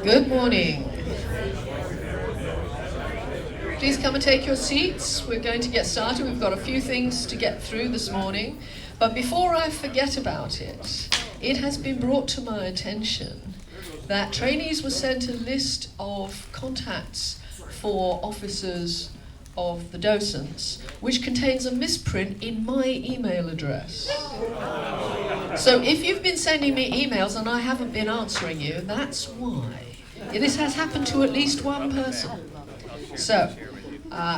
Good morning. Please come and take your seats. We're going to get started. We've got a few things to get through this morning. But before I forget about it, it has been brought to my attention that trainees were sent a list of contacts for officers of the docents, which contains a misprint in my email address. So if you've been sending me emails and I haven't been answering you, that's why. This has happened to at least one person. So,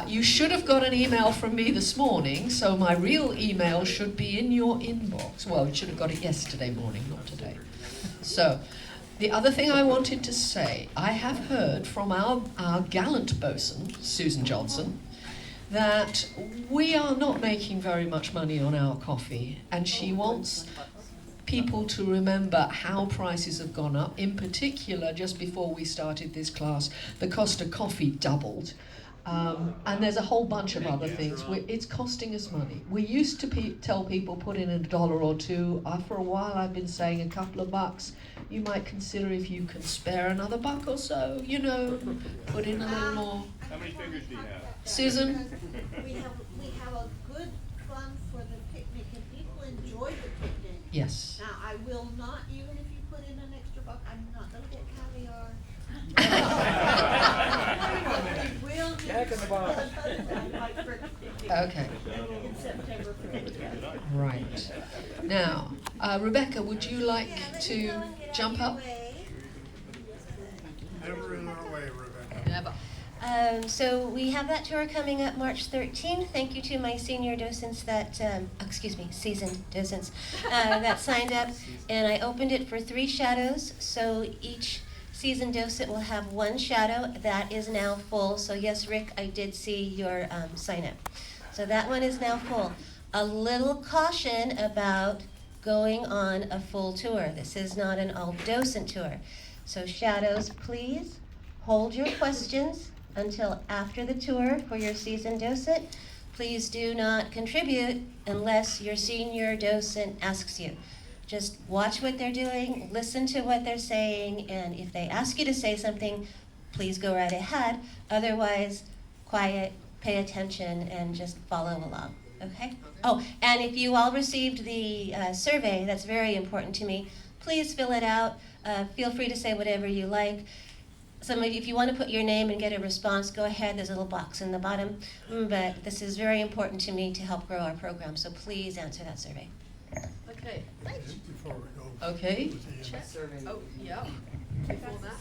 you should have got an email from me this morning, so my real email should be in your inbox. Well, you should have got it yesterday morning, not today. So, the other thing I wanted to say, I have heard from our gallant bosun, Susan Johnson, that we are not making very much money on our coffee, and she wants people to remember how prices have gone up. In particular, just before we started this class, the cost of coffee doubled. And there's a whole bunch of other things. It's costing us money. We used to tell people put in $1 or $2. For a while I've been saying a couple of bucks. You might consider if you can spare another buck or so, put in a little more. How many fingers do you have? Susan? We have a good fund for the picnic and people enjoy the picnic. Yes. Now, I will not, even if you put in an extra buck, I'm not gonna get caviar. We will do Okay. in September for the Right. Now, Rebecca, would you like to jump up? Never in our way, Rebecca. Never. So we have that tour coming up March 13th. Thank you to my senior docents seasoned docents that signed up. And I opened it for 3 shadows. So each seasoned docent will have 1 shadow. That is now full. So yes, Rick, I did see your sign up. So that one is now full. A little caution about going on a full tour. This is not an all docent tour. So shadows, please hold your questions until after the tour for your seasoned docent. Please do not contribute unless your senior docent asks you. Just watch what they're doing, listen to what they're saying, and if they ask you to say something, please go right ahead. Otherwise, quiet, pay attention, and just follow along, okay? Oh, and if you all received the survey, that's very important to me, please fill it out. Feel free to say whatever you like. Some of you, if you want to put your name and get a response, go ahead. There's a little box in the bottom. But this is very important to me to help grow our program, so please answer that survey. Okay. Before we go. Okay. Check. Oh, yeah. Before that.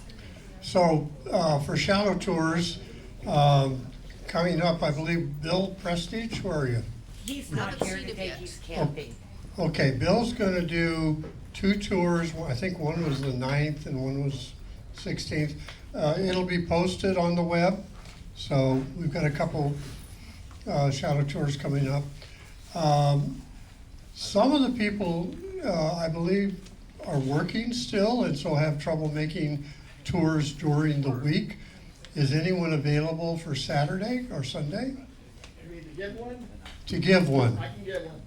So, for shadow tours, coming up, I believe, Bill Prestige, where are you? He's not not here here today, today, he's camping. Okay, Bill's gonna do 2 tours. I think one was the 9th and one was 16th. It'll be posted on the web. So we've got a couple shadow tours coming up. Some of the people, I believe, are working still and so have trouble making tours during the week. Is anyone available for Saturday or Sunday? You mean to give one? To give one? I can give one.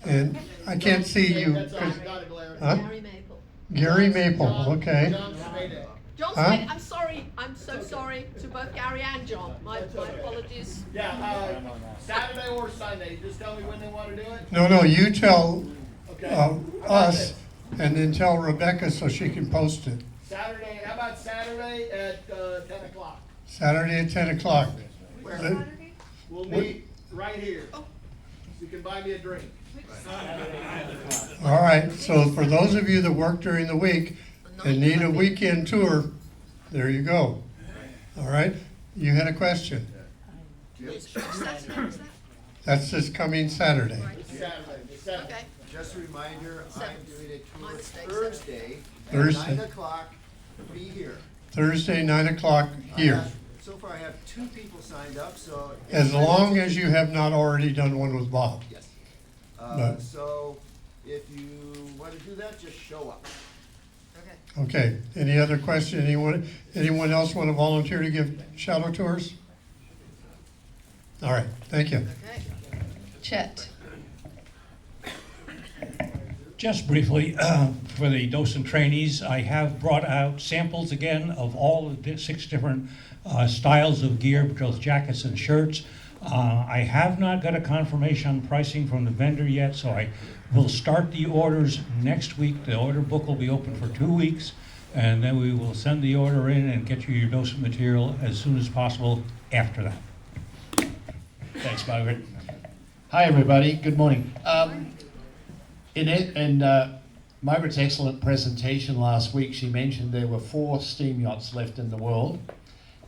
And I can't see you. That's all, got it, Larry. Huh? Gary Maple. Gary Maple, okay. John Smedek. John Huh? Smith, I'm sorry. I'm so sorry to both Gary and John. My apologies. Yeah, Saturday or Sunday, just tell me when they wanna do it. No, you tell Okay. How about us this? and then tell Rebecca so she can post it. Saturday, how about Saturday at, 10 o'clock? Saturday at 10 o'clock. Where? We'll meet right here. You can buy me a drink. All right, so for those of you that work during the week and need a weekend tour, there you go. All right, you had a question? That's this coming Saturday. Saturday, the 7th. Okay. Just a reminder, I'm Seventh. doing a My tour mistake, Thursday at Thursday. 9 o'clock, be here. Thursday, 9 o'clock here. So far I have 2 people signed up, so. As long as you have not already done one with Bob. Yes. But- So if you want to do that, just show up. Okay, any other question? Anyone else want to volunteer to give shadow tours? All right, thank you. Okay. Chet. Just briefly, for the Docent trainees, I have brought out samples again of all of the 6 different styles of gear, both jackets and shirts. I have not got a confirmation on pricing from the vendor yet, so I will start the orders next week. The order book will be open for 2 weeks, and then we will send the order in and get you your Docent material as soon as possible after that. Thanks, Margaret. Hi, everybody. Good morning. In Margaret's excellent presentation last week, she mentioned there were 4 steam yachts left in the world.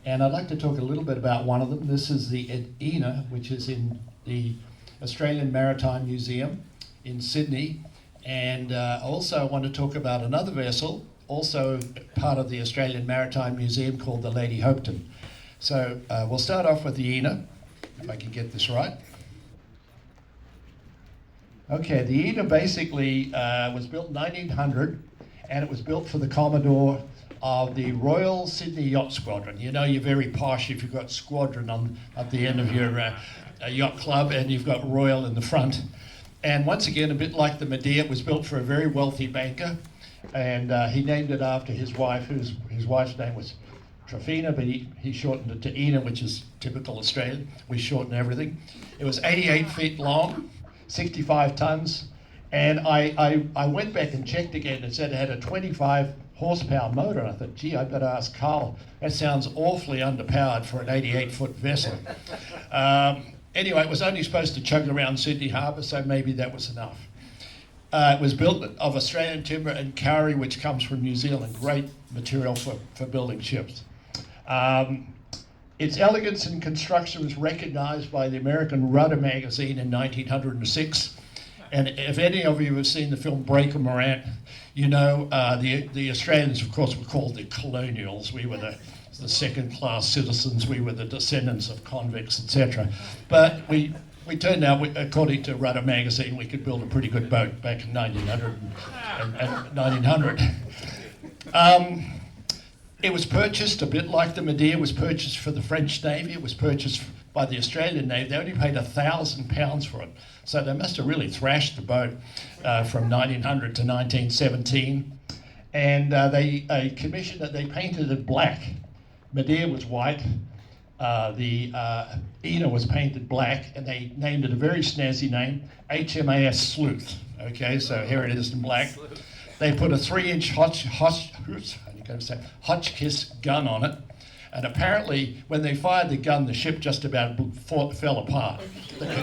And I'd like to talk a little bit about one of them. This is the Ina, which is in the Australian Maritime Museum in Sydney. And also I want to talk about another vessel, also part of the Australian Maritime Museum, called the Lady Hopeton. So we'll start off with the Ina, if I can get this right. Okay, the Ina basically was built in 1900, and it was built for the Commodore of the Royal Sydney Yacht Squadron. You know, you're very posh if you've got squadron at the end of your yacht club, and you've got Royal in the front. And once again, a bit like the Medea, it was built for a very wealthy banker, and he named it after his wife, his wife's name was Trofina, but he shortened it to Ina, which is typical Australian. We shorten everything. It was 88 feet long, 65 tons, and I went back and checked again and said it had a 25 horsepower motor. And I thought, gee, I better ask Carl. That sounds awfully underpowered for an 88-foot vessel. Anyway, it was only supposed to chug around Sydney Harbour, so maybe that was enough. It was built of Australian timber and kauri, which comes from New Zealand. Great material for building ships. Its elegance in construction was recognized by the American Rudder magazine in 1906. And if any of you have seen the film Breaker Morant, you know the Australians, of course, were called the colonials. We were the second-class citizens. We were the descendants of convicts, etc. But we turned out, according to Rudder magazine, we could build a pretty good boat back in 1900. It was purchased, a bit like the Medea, was purchased for the French Navy. It was purchased by the Australian Navy. They only paid £1,000 for it. So they must have really thrashed the boat from 1900 to 1917. And they commissioned it, they painted it black. Medea was white. The Ina was painted black, and they named it a very snazzy name, HMAS Sleuth. Okay, so here it is in black. They put a 3-inch Hotchkiss gun on it, and apparently when they fired the gun, the ship just about fell apart. The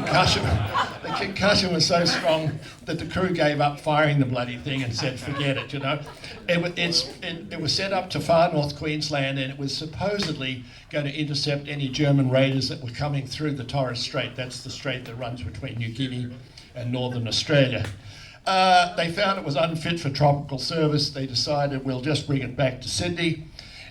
concussion was so strong that the crew gave up firing the bloody thing and said, forget it, you know. It was sent up to far north Queensland, and it was supposedly going to intercept any German raiders that were coming through the Torres Strait. That's the strait that runs between New Guinea and northern Australia. They found it was unfit for tropical service. They decided we'll just bring it back to Sydney.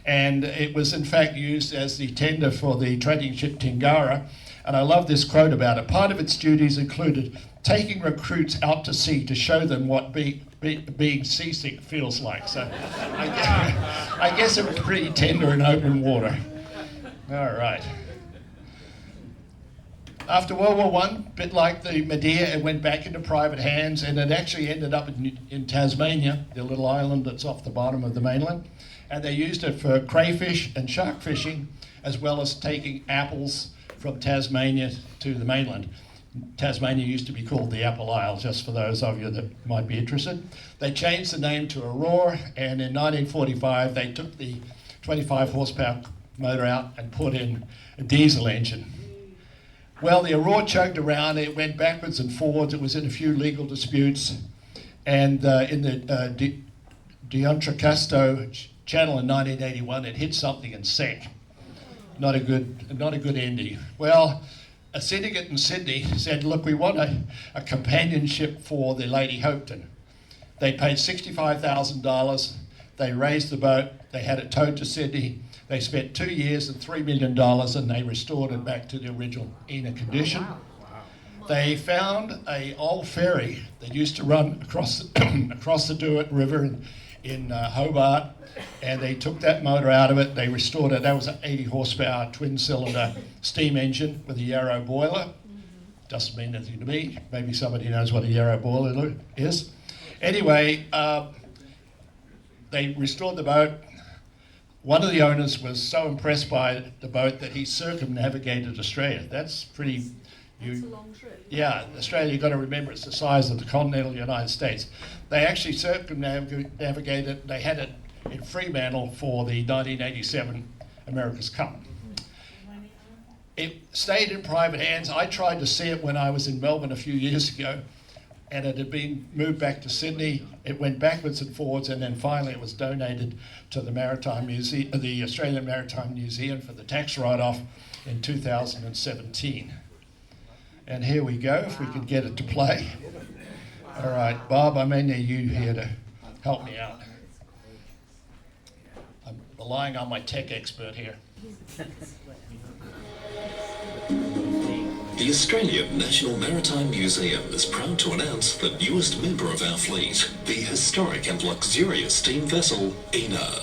And it was in fact used as the tender for the trading ship Tingara. And I love this quote about it. Part of its duties included taking recruits out to sea to show them what being seasick feels like. So I guess it was pretty tender in open water. All right. After World War I, a bit like the Medea, it went back into private hands, and it actually ended up in Tasmania, the little island that's off the bottom of the mainland. And they used it for crayfish and shark fishing, as well as taking apples from Tasmania to the mainland. Tasmania used to be called the Apple Isle, just for those of you that might be interested. They changed the name to Aurora, and in 1945 they took the 25 horsepower motor out and put in a diesel engine. Well, the Aurora chugged around, it went backwards and forwards, it was in a few legal disputes, and in the D'Entrecasteaux Channel in 1981, it hit something and sank. Not a good ending. Well, a syndicate in Sydney said, look, we want a companionship for the Lady Hopeton. They paid $65,000, they raised the boat, they had it towed to Sydney, they spent 2 years and $3 million, and they restored it back to the original Ina condition. Oh, wow. They found an old ferry that used to run across the Duet River in Hobart, and they took that motor out of it, they restored it. That was an 80 horsepower twin cylinder steam engine with a Yarrow boiler. Doesn't mean anything to me. Maybe somebody knows what a Yarrow boiler is. Anyway, they restored the boat. One of the owners was so impressed by the boat that he circumnavigated Australia. That's pretty... That's a long trip. Yeah, Australia, you've got to remember, it's the size of the continental United States. They actually circumnavigated, they had it in Fremantle for the 1987 America's Cup. It stayed in private hands. I tried to see it when I was in Melbourne a few years ago, and it had been moved back to Sydney. It went backwards and forwards, and then finally it was donated to the Maritime Museum, the Australian Maritime Museum, for the tax write-off in 2017. And here we go, if we could get it to play. All right, Bob, I may need you here to help me out. I'm relying on my tech expert here. The Australian National Maritime Museum is proud to announce the newest member of our fleet, the historic and luxurious steam vessel, Ina.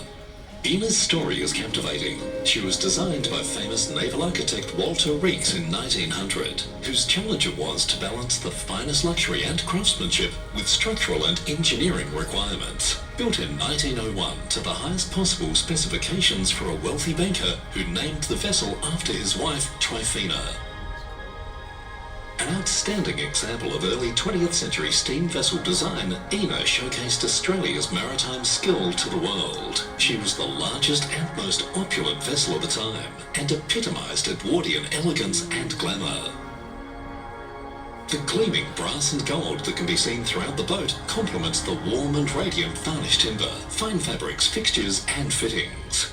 Ina's story is captivating. She was designed by famous naval architect Walter Rees in 1900, whose challenge it was to balance the finest luxury and craftsmanship with structural and engineering requirements. Built in 1901 to the highest possible specifications for a wealthy banker who named the vessel after his wife, Tryphena. An outstanding example of early 20th century steam vessel design, Ina showcased Australia's maritime skill to the world. She was the largest and most opulent vessel of the time, and epitomised Edwardian elegance and glamour. The gleaming brass and gold that can be seen throughout the boat complements the warm and radiant varnished timber, fine fabrics, fixtures and fittings.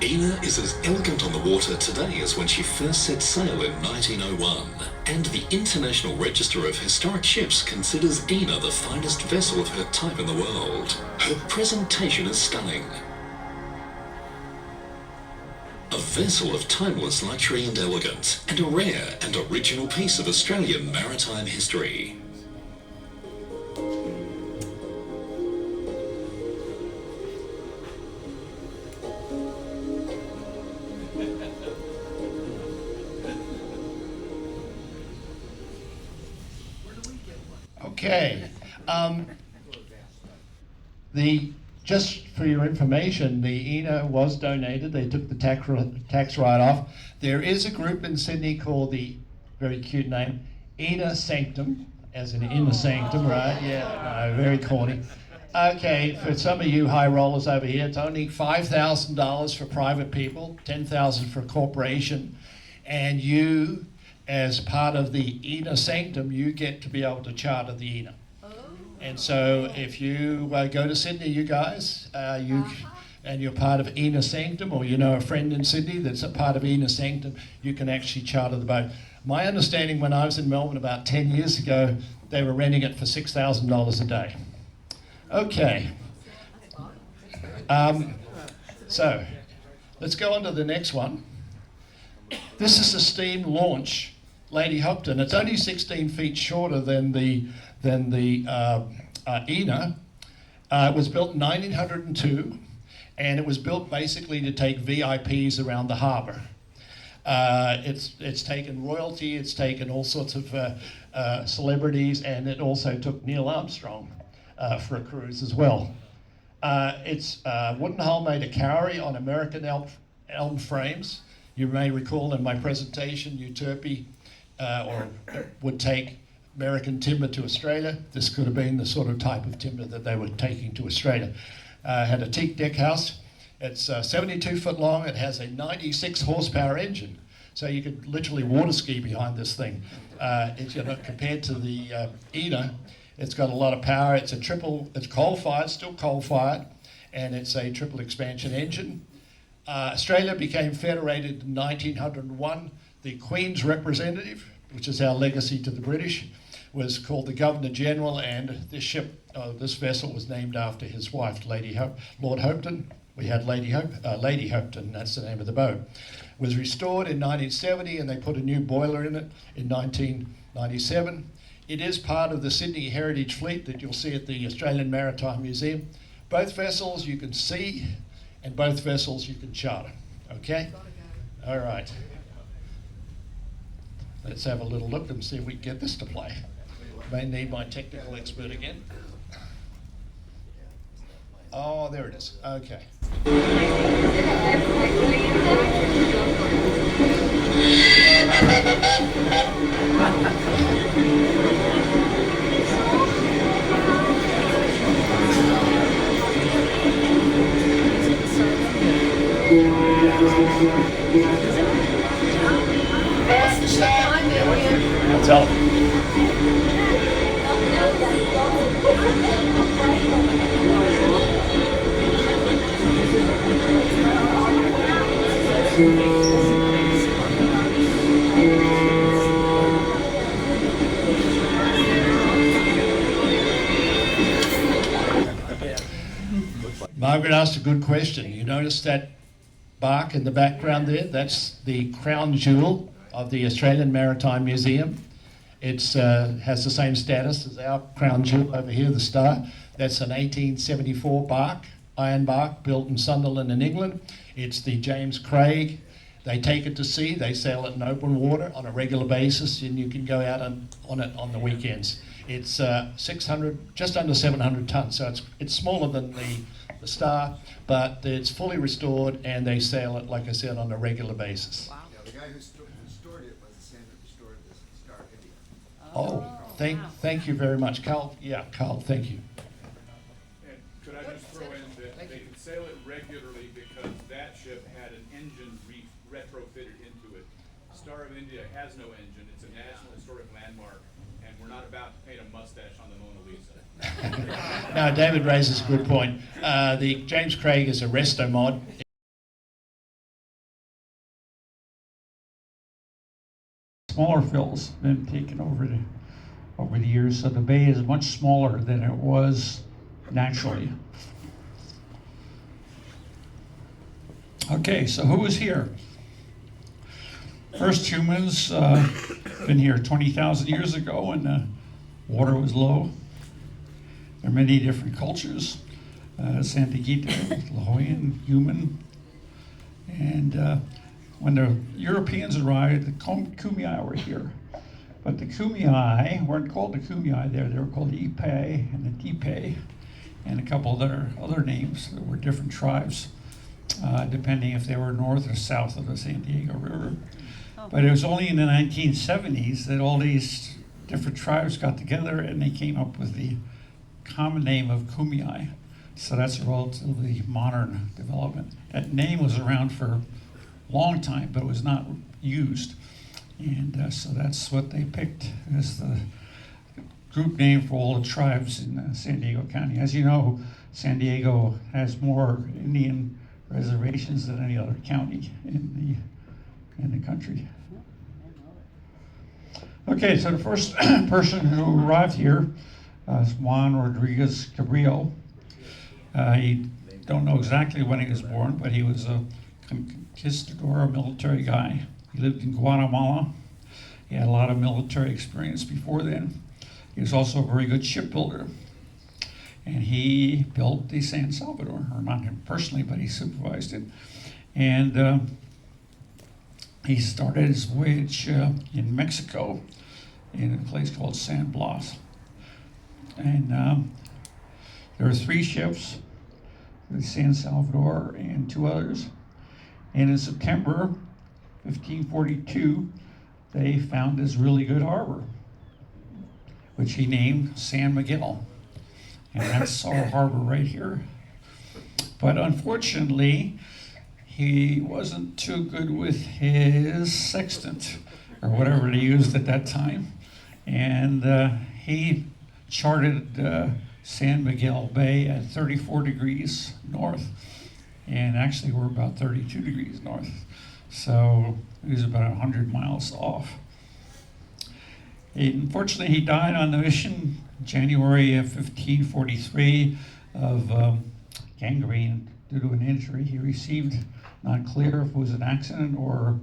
Ina is as elegant on the water today as when she first set sail in 1901, and the International Register of Historic Ships considers Ina the finest vessel of her type in the world. Her presentation is stunning. A vessel of timeless luxury and elegance, and a rare and original piece of Australian maritime history. Okay. Just for your information, the Ina was donated. They took the tax write-off. There is a group in Sydney called the, very cute name, Ina Sanctum, as in Inner Sanctum, right? Yeah, no, very corny. Okay, for some of you high rollers over here, it's only $5,000 for private people, $10,000 for a corporation, and you, as part of the Ina Sanctum, you get to be able to charter the Ina. And so if you go to Sydney, you guys, and you're part of Ina Sanctum, or you know a friend in Sydney that's a part of Ina Sanctum, you can actually charter the boat. My understanding when I was in Melbourne about 10 years ago, they were renting it for $6,000 a day. Okay. So let's go on to the next one. This is the steam launch, Lady Hopton. It's only 16 feet shorter than the Ina. It was built in 1902, and it was built basically to take VIPs around the harbour. It's taken royalty, it's taken all sorts of celebrities, and it also took Neil Armstrong for a cruise as well. It's wooden hull made of kauri on American elm frames. You may recall in my presentation, Euterpe would take American timber to Australia. This could have been the sort of type of timber that they were taking to Australia. Had a teak deck house. It's 72 foot long. It has a 96 horsepower engine. So you could literally water ski behind this thing. Compared to the Ina, it's got a lot of power. It's coal-fired, still coal-fired, and it's a triple expansion engine. Australia became federated in 1901. The Queen's representative, which is our legacy to the British, was called the Governor General, and this vessel was named after his wife, Lord Hopton. We had Lady Hopton, that's the name of the boat. Was restored in 1970, and they put a new boiler in it in 1997. It is part of the Sydney Heritage Fleet that you'll see at the Australian Maritime Museum. Both vessels you can see, and both vessels you can charter. Okay? All right. Let's have a little look and see if we can get this to play. May need my technical expert again. Oh, there it is. Okay. I'll tell him. Margaret asked a good question. You notice that bark in the background there? That's the crown jewel of the Australian Maritime Museum. It has the same status as our crown jewel over here, the star. That's an 1874 bark, iron bark, built in Sunderland in England. It's the James Craig. They take it to sea. They sail it in open water on a regular basis, and you can go out on it on the weekends. It's 600, just under 700 tons, so it's smaller than the star, but it's fully restored, and they sail it, like I said, on a regular basis. Yeah, the guy who restored it was the same that restored the Star of India. Oh, thank you very much, Carl. Yeah, Carl, thank you. And could I just throw in that they could sail it regularly because that ship had an engine retrofitted into it. Star of India has no engine. It's a National Historic Landmark, and we're not about to paint a mustache on the Mona Lisa. No, David raises a good point. The James Craig is a resto mod. Smaller fills been taken over the years, so the bay is much smaller than it was naturally. Okay, so who was here? First humans been here 20,000 years ago when the water was low. There are many different cultures, Santigita, Lahoyan, human, and when the Europeans arrived, the Kumeyaay were here. But the Kumeyaay weren't called the Kumeyaay there, they were called the Ipe and the Tipe, and a couple of other names that were different tribes, depending if they were north or south of the San Diego River. But it was only in the 1970s that all these different tribes got together and they came up with the common name of Kumeyaay. So that's a relatively modern development. That name was around for a long time, but it was not used. And so that's what they picked as the group name for all the tribes in San Diego County. As you know, San Diego has more Indian reservations than any other county in the country. Okay, so the first person who arrived here is Juan Rodriguez Cabrillo. You don't know exactly when he was born, but he was a conquistador, a military guy. He lived in Guatemala. He had a lot of military experience before then. He was also a very good shipbuilder. And he built the San Salvador, or not him personally, but he supervised it. And he started his voyage in Mexico in a place called San Blas. And there were 3 ships, the San Salvador and 2 others. And in September 1542, they found this really good harbor, which he named San Miguel. And that's our harbor right here. But unfortunately, he wasn't too good with his sextant, or whatever they used at that time. And he charted San Miguel Bay at 34 degrees north. And actually we're about 32 degrees north. So he was about 100 miles off. Unfortunately, he died on the mission January of 1543 of gangrene due to an injury he received. Not clear if it was an accident or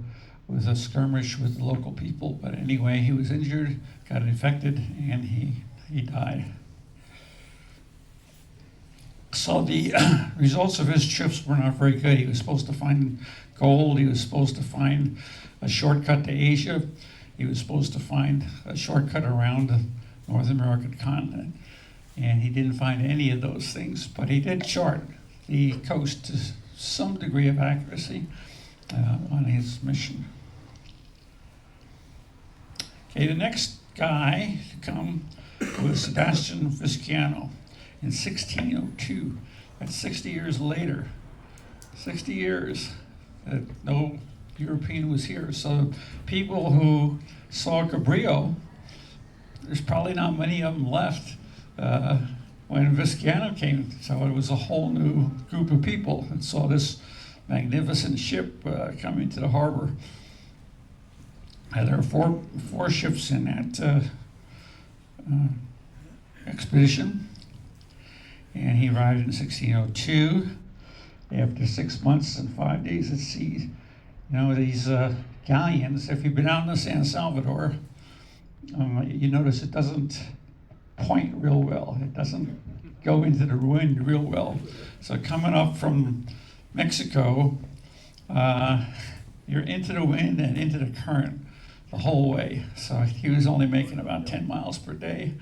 was a skirmish with the local people, but anyway, he was injured, got infected, and he died. So the results of his trips were not very good. He was supposed to find gold, he was supposed to find a shortcut to Asia, he was supposed to find a shortcut around North American continent. And he didn't find any of those things, but he did chart the coast to some degree of accuracy on his mission. Okay, the next guy to come was Sebastian Visciano in 1602. That's 60 years later. 60 years that no European was here. So people who saw Cabrillo, there's probably not many of them left when Visciano came. So it was a whole new group of people that saw this magnificent ship coming to the harbor. There are four ships in that expedition, and he arrived in 1602 after 6 months and 5 days at sea. You know, these galleons, if you've been out in the San Salvador, you notice it doesn't point real well. It doesn't go into the wind real well. So coming up from Mexico, you're into the wind and into the current the whole way. So he was only making about 10 miles per day.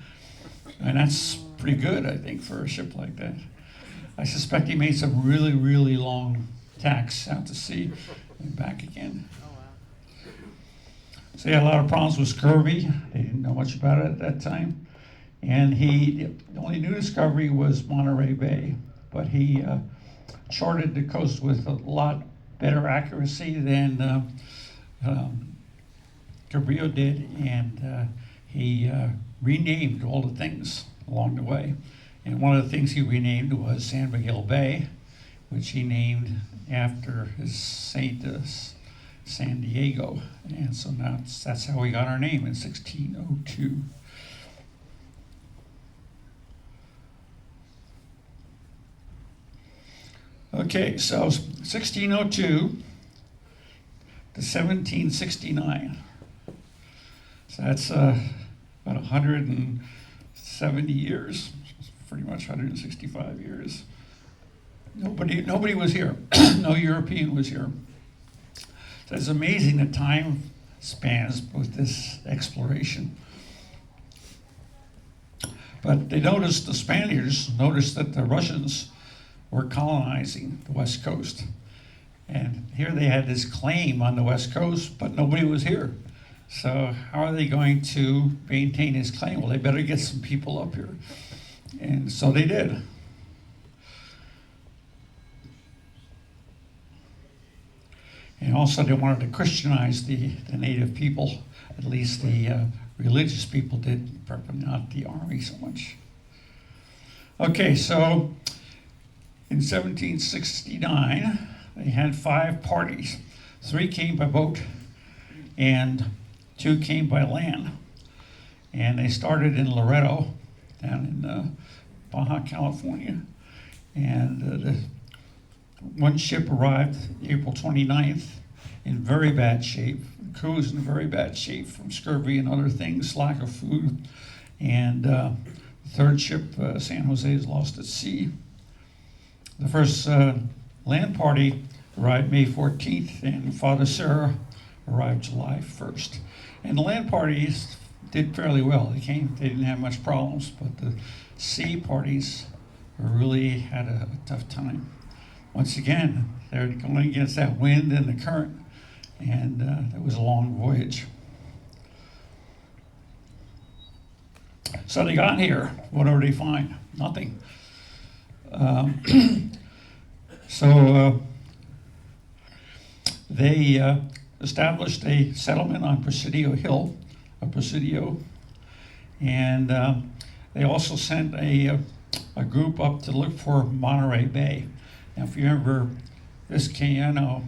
And that's pretty good, I think, for a ship like that. I suspect he made some really, really long tacks out to sea and back again. So he had a lot of problems with scurvy. They didn't know much about it at that time. And the only new discovery was Monterey Bay. But he charted the coast with a lot better accuracy than Cabrillo did, and he renamed all the things along the way. And one of the things he renamed was San Miguel Bay, which he named after his saint, San Diego. And so now that's how we got our name in 1602. Okay, so 1602 to 1769. So that's about 170 years, pretty much 165 years. Nobody was here. No European was here. So it's amazing the time spans with this exploration. But the Spaniards noticed that the Russians were colonizing the West Coast. And here they had this claim on the West Coast, but nobody was here. So how are they going to maintain his claim? Well, they better get some people up here. And so they did. And also they wanted to Christianize the native people, at least the religious people did, but not the army so much. Okay, so in 1769, they had 5 parties. 3 came by boat and 2 came by land. And they started in Loreto, down in Baja California. And the one ship arrived April 29th in very bad shape. The crew was in very bad shape from scurvy and other things, lack of food. And the 3rd ship, San Jose, is lost at sea. The first land party arrived May 14th, and Father Sarah arrived July 1st. And the land parties did fairly well. They didn't have much problems, but the sea parties really had a tough time. Once again, they're going against that wind and the current, and it was a long voyage. So they got here. What did they find? Nothing. So they established a settlement on Presidio Hill, Presidio, and they also sent a group up to look for Monterey Bay. Now, if you remember, Visciano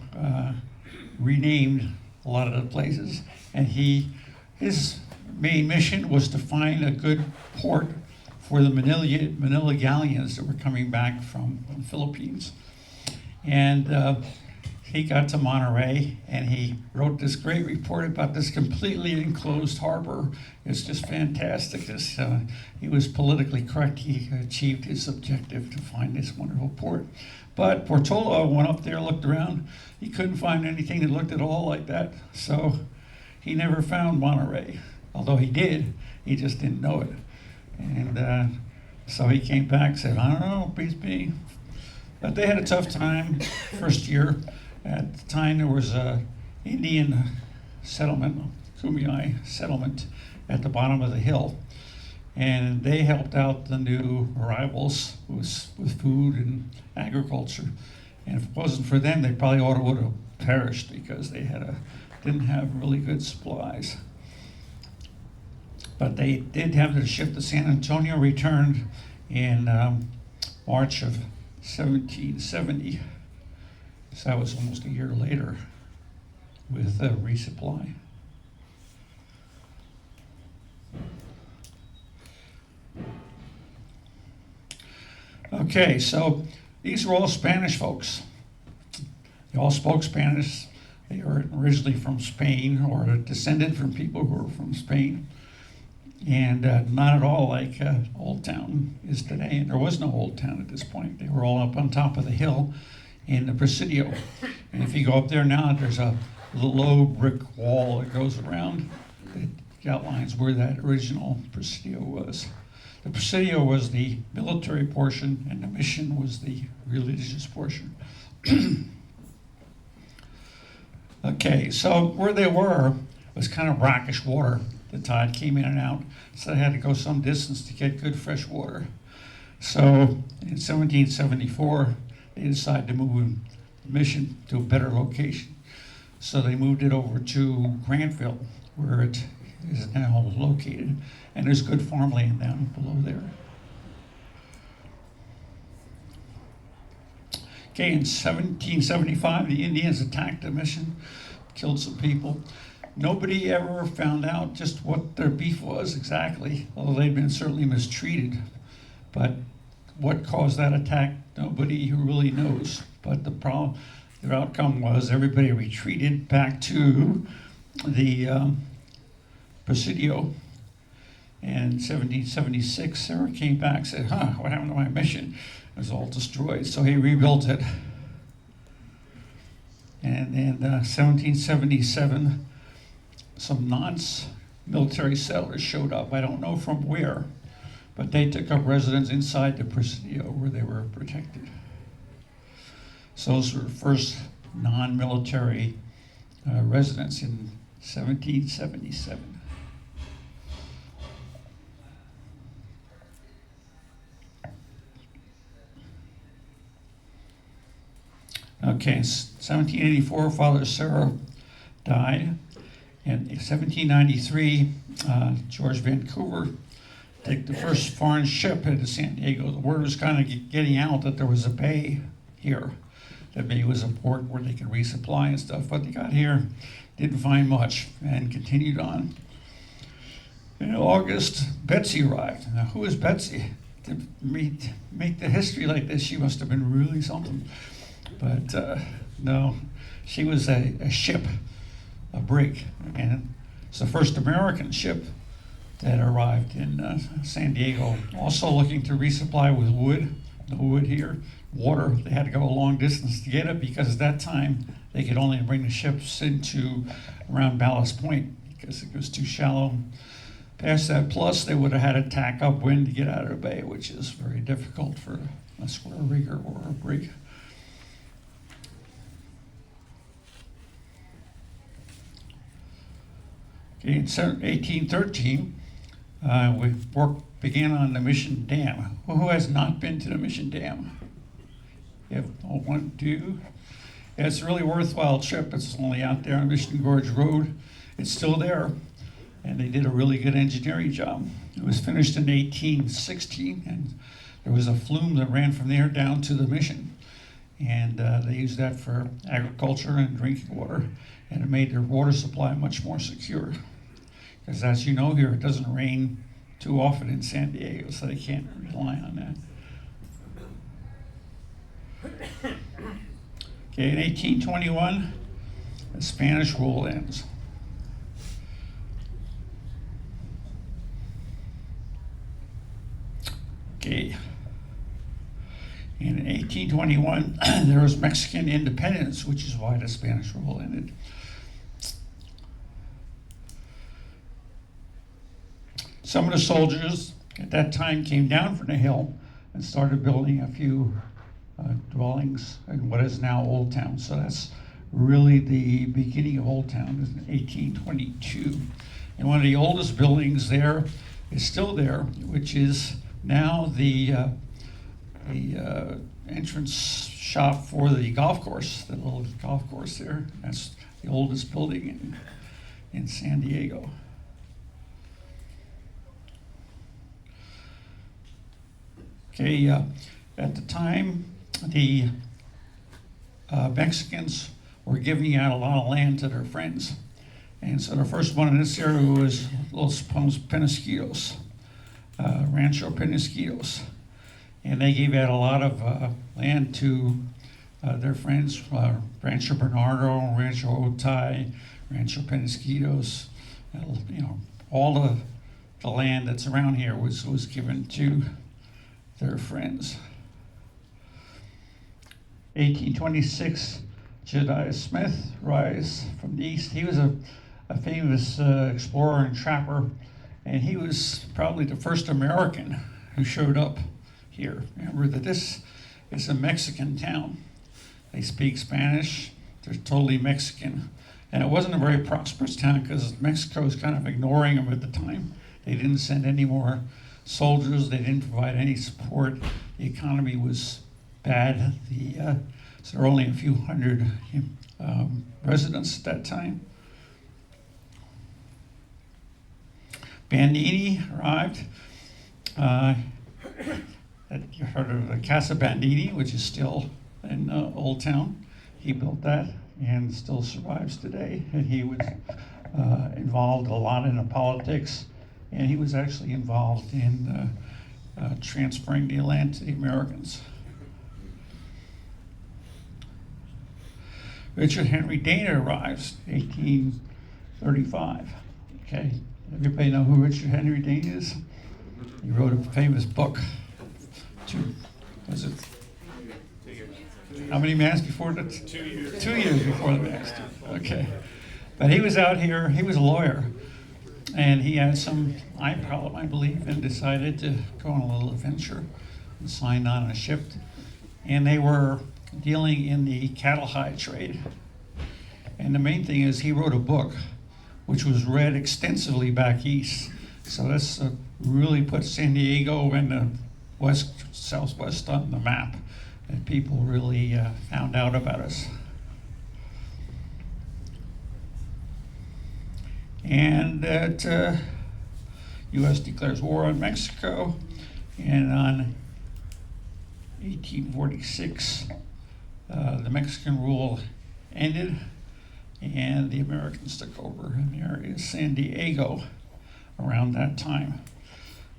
renamed a lot of the places, and his main mission was to find a good port for the Manila galleons that were coming back from the Philippines. And he got to Monterey, and he wrote this great report about this completely enclosed harbor. It's just fantastic. He was politically correct. He achieved his objective to find this wonderful port. But Portola went up there, looked around. He couldn't find anything that looked at all like that. So he never found Monterey. Although he did, he just didn't know it. And so he came back and said, I don't know, beats me. But they had a tough time first year. At the time, there was a Indian settlement, Kumeyaay settlement, at the bottom of the hill. And they helped out the new arrivals with food and agriculture. And if it wasn't for them, they probably would have perished because they didn't have really good supplies. But they did have their ship, the San Antonio, returned in March of 1770. So that was almost a year later with resupply. Okay, so these were all Spanish folks. They all spoke Spanish. They were originally from Spain or descended from people who were from Spain. And not at all like Old Town is today. And there was no Old Town at this point. They were all up on top of the hill in the Presidio. And if you go up there now, there's a low brick wall that goes around that outlines where that original Presidio was. The Presidio was the military portion, and the mission was the religious portion. Okay, so where they were was kind of brackish water. The tide came in and out, so they had to go some distance to get good fresh water. So in 1774, they decided to move the mission to a better location. So they moved it over to Granville, where it is now located. And there's good farmland down below there. Okay, in 1775, the Indians attacked the mission, killed some people. Nobody ever found out just what their beef was exactly, although they'd been certainly mistreated. But what caused that attack, nobody really knows. But their outcome was everybody retreated back to the Presidio. And in 1776, Sarah came back and said, what happened to my mission? It was all destroyed. So he rebuilt it. And in 1777, some non-military settlers showed up. I don't know from where, but they took up residence inside the Presidio where they were protected. So those were the first non-military residents in 1777. Okay, in 1784, Father Sarah died. In 1793, George Vancouver took the first foreign ship into San Diego. The word was kind of getting out that there was a bay here, that maybe was a port where they could resupply and stuff. But they got here, didn't find much, and continued on. In August, Betsy arrived. Now, who is Betsy? To make the history like this, she must have been really something. But no, she was a ship, a brig, and it's the first American ship that arrived in San Diego. Also looking to resupply with wood. No wood here. Water, they had to go a long distance to get it because at that time they could only bring the ships into around Ballast Point because it was too shallow. Past that, plus they would have had to tack upwind to get out of the bay, which is very difficult for a square rigger or a brig. Okay, in 1813, began on the Mission Dam. Who has not been to the Mission Dam? You have one, two. Yeah, it's a really worthwhile trip. It's only out there on Mission Gorge Road. It's still there, and they did a really good engineering job. It was finished in 1816, and there was a flume that ran from there down to the mission. And they used that for agriculture and drinking water, and it made their water supply much more secure. Because as you know here, it doesn't rain too often in San Diego, so they can't rely on that. Okay, in 1821, the Spanish rule ends. Okay. In 1821, there was Mexican independence, which is why the Spanish rule ended. Some of the soldiers at that time came down from the hill and started building a few dwellings in what is now Old Town. So that's really the beginning of Old Town, is in 1822. And one of the oldest buildings there is still there, which is now the entrance shop for the golf course, the little golf course there. That's the oldest building in San Diego. Okay, at the time, the Mexicans were giving out a lot of land to their friends. And so the first one in this area was Los Penasquitos, Rancho Penasquitos. And they gave out a lot of land to their friends, Rancho Bernardo, Rancho Otay, Rancho Penasquitos. You know, all the land that's around here was given to their friends. 1826, Jedidiah Smith arrives from the east. He was a famous explorer and trapper, and he was probably the first American who showed up here. Remember that this is a Mexican town. They speak Spanish, they're totally Mexican. And it wasn't a very prosperous town because Mexico was kind of ignoring them at the time. They didn't send any more soldiers, they didn't provide any support. The economy was bad. So there were only a few hundred residents at that time. Bandini arrived. You heard of the Casa Bandini, which is still in Old Town. He built that and still survives today. And he was involved a lot in the politics, and he was actually involved in transferring the land to the Americans. Richard Henry Dana arrives, 1835. Okay, everybody know who Richard Henry Dana is? He wrote a famous book. How many Mass before that? 2 years. 2 years before the Mass. Okay. But he was out here, he was a lawyer, and he had some eye problem, I believe, and decided to go on a little adventure and signed on a ship. And they were dealing in the cattle hide trade. And the main thing is he wrote a book which was read extensively back east. So this really put San Diego and the southwest on the map, and people really found out about us. And that U.S. declares war on Mexico, and on 1846, the Mexican rule ended, and the Americans took over in the area of San Diego around that time,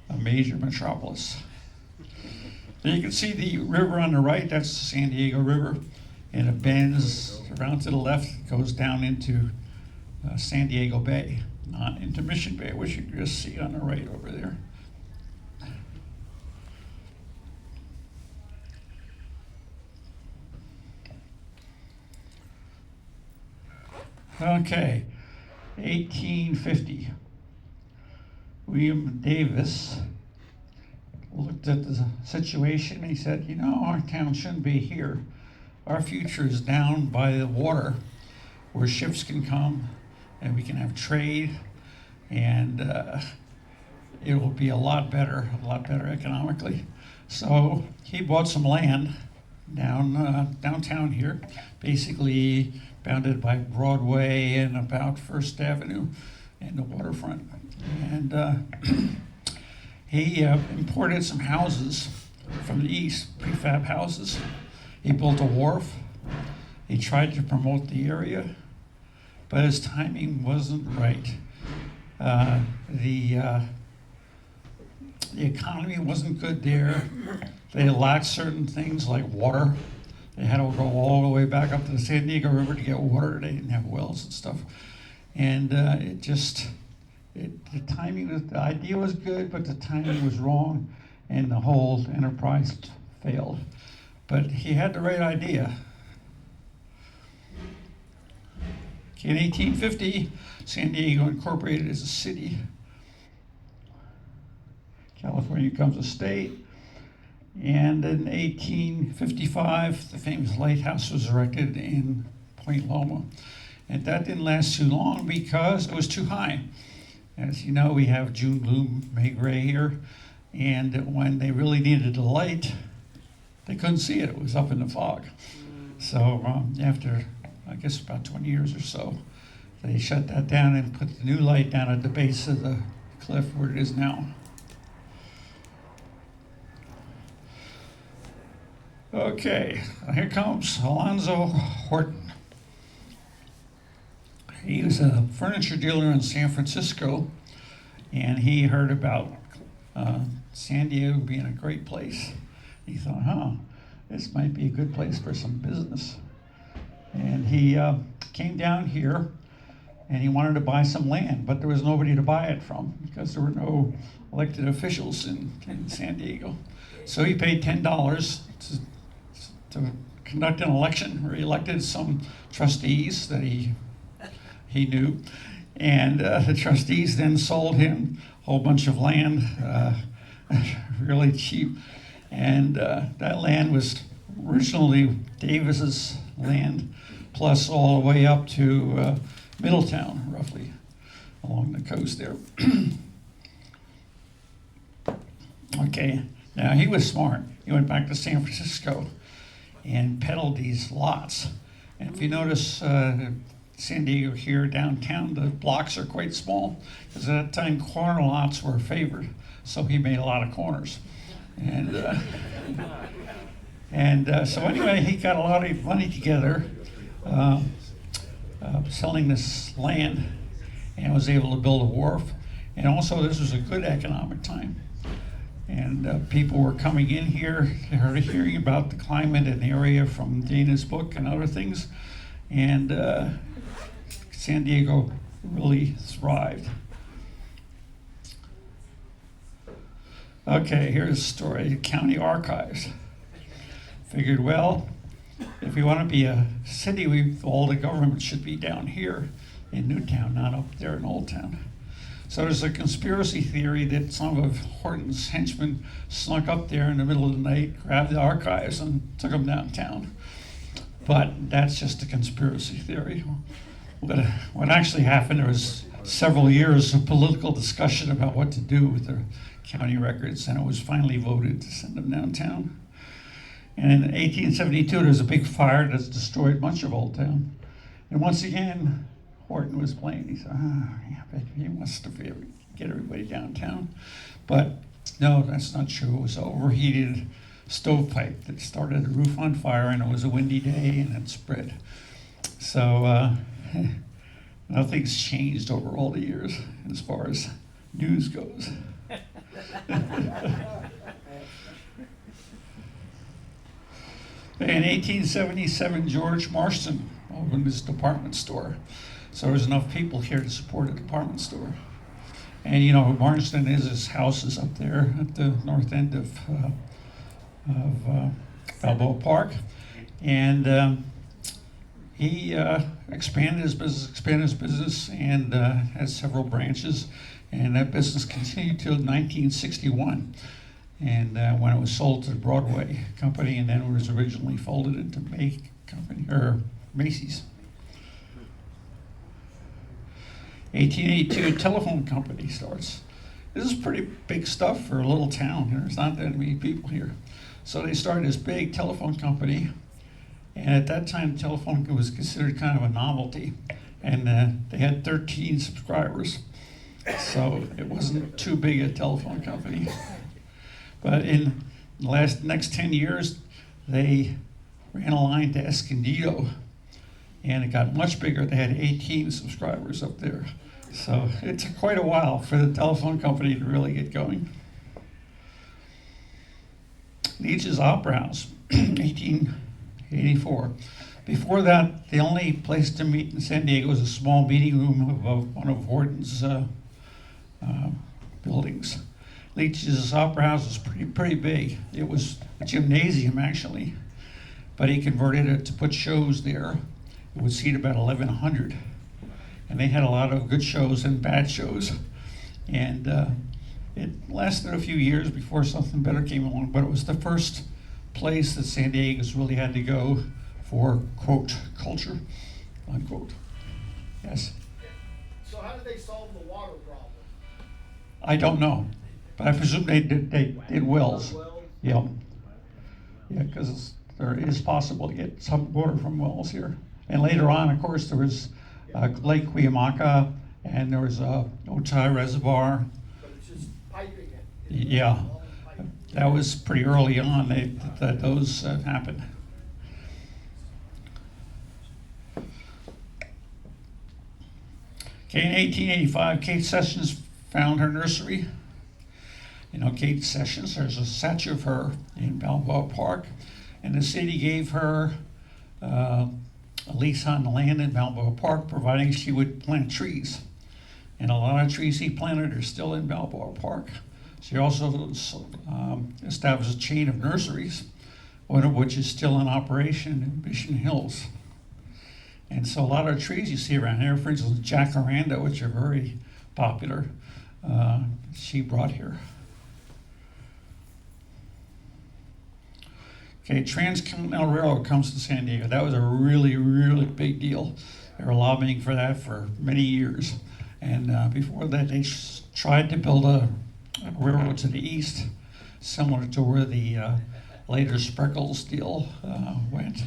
a major metropolis. There you can see the river on the right, that's the San Diego River, and it bends around to the left, goes down into San Diego Bay, not into Mission Bay, which you can just see on the right over there. Okay, 1850. William Davis looked at the situation and he said, you know, our town shouldn't be here. Our future is down by the water where ships can come and we can have trade, and it will be a lot better economically. So he bought some land downtown here, basically bounded by Broadway and about First Avenue and the waterfront. And he imported some houses from the east, prefab houses. He built a wharf. He tried to promote the area, but his timing wasn't right. The economy wasn't good there. They lacked certain things like water. They had to go all the way back up to the San Diego River to get water. They didn't have wells and stuff. And the timing, the idea was good, but the timing was wrong, and the whole enterprise failed. But he had the right idea. In 1850, San Diego incorporated as a city. California becomes a state. And in 1855, the famous lighthouse was erected in Point Loma. And that didn't last too long because it was too high. As you know, we have June gloom, May gray here. And when they really needed the light, they couldn't see it. It was up in the fog. So after, I guess, about 20 years or so, they shut that down and put the new light down at the base of the cliff where it is now. Okay, here comes Alonzo Horton. He was a furniture dealer in San Francisco, and he heard about San Diego being a great place. He thought, this might be a good place for some business. And he came down here, and he wanted to buy some land, but there was nobody to buy it from because there were no elected officials in San Diego. So he paid $10 to conduct an election where he elected some trustees that he knew. And the trustees then sold him a whole bunch of land really cheap. And that land was originally Davis's land, plus all the way up to Middletown, roughly, along the coast there. Okay, now he was smart. He went back to San Francisco and peddled these lots. And if you notice, San Diego here downtown, the blocks are quite small, because at that time corner lots were favored, so he made a lot of corners. And so anyway, he got a lot of money together selling this land, and was able to build a wharf. And also, this was a good economic time. And people were coming in here, hearing about the climate and the area from Dana's book and other things. And San Diego really thrived. Okay, here's a story. County Archives figured, well, if we want to be a city, all the government should be down here in Newtown, not up there in Old Town. So there's a conspiracy theory that some of Horton's henchmen snuck up there in the middle of the night, grabbed the archives, and took them downtown. But that's just a conspiracy theory. What actually happened, there was several years of political discussion about what to do with the county records, and it was finally voted to send them downtown. And in 1872, there was a big fire that destroyed much of Old Town. And once again, Horton was playing. He said, he wants to get everybody downtown. But no, that's not true. It was an overheated stovepipe that started the roof on fire, and it was a windy day, and it spread. So nothing's changed over all the years as far as news goes. In 1877, George Marston opened his department store. So there was enough people here to support a department store. And you know who Marston is, his house is up there at the north end of Balboa Park. And he expanded his business and has several branches. And that business continued till 1961. And when it was sold to the Broadway company, and then it was originally folded into Macy's. 1882, telephone company starts. This is pretty big stuff for a little town. There's not that many people here. So they started this big telephone company, and at that time, telephone was considered kind of a novelty, and they had 13 subscribers. So it wasn't too big a telephone company. But in the next 10 years, they ran a line to Escondido, and it got much bigger. They had 18 subscribers up there. So it took quite a while for the telephone company to really get going. Leach's Opera House, 1884. Before that, the only place to meet in San Diego was a small meeting room of one of Horton's buildings. Leach's Opera House was pretty big. It was a gymnasium, actually, but he converted it to put shows there. It would seat about 1,100. And they had a lot of good shows and bad shows. And It lasted a few years before something better came along, but it was the first place that San Diego's really had to go for, quote, culture, unquote. Yes? So how did they solve the water problem? I don't know, but I presume they did wells. Yeah. Yeah, because there is possible to get some water from wells here. And later on, of course, there was Lake Cuyamaca, and there was Otay Reservoir. But it's just piping it. Yeah, that was pretty early on that those happened. Okay, in 1885, Kate Sessions found her nursery. You know, Kate Sessions, there's a statue of her in Balboa Park, and the city gave her a lease on the land in Balboa Park, providing she would plant trees. And a lot of trees he planted are still in Balboa Park. She also established a chain of nurseries, one of which is still in operation in Mission Hills. And so a lot of trees you see around here, for instance, jacaranda, which are very popular, she brought here. Okay, Transcontinental Railroad comes to San Diego. That was a really, really big deal. They were lobbying for that for many years. And before that, they tried to build a railroad to the east, similar to where the later Spreckles deal went.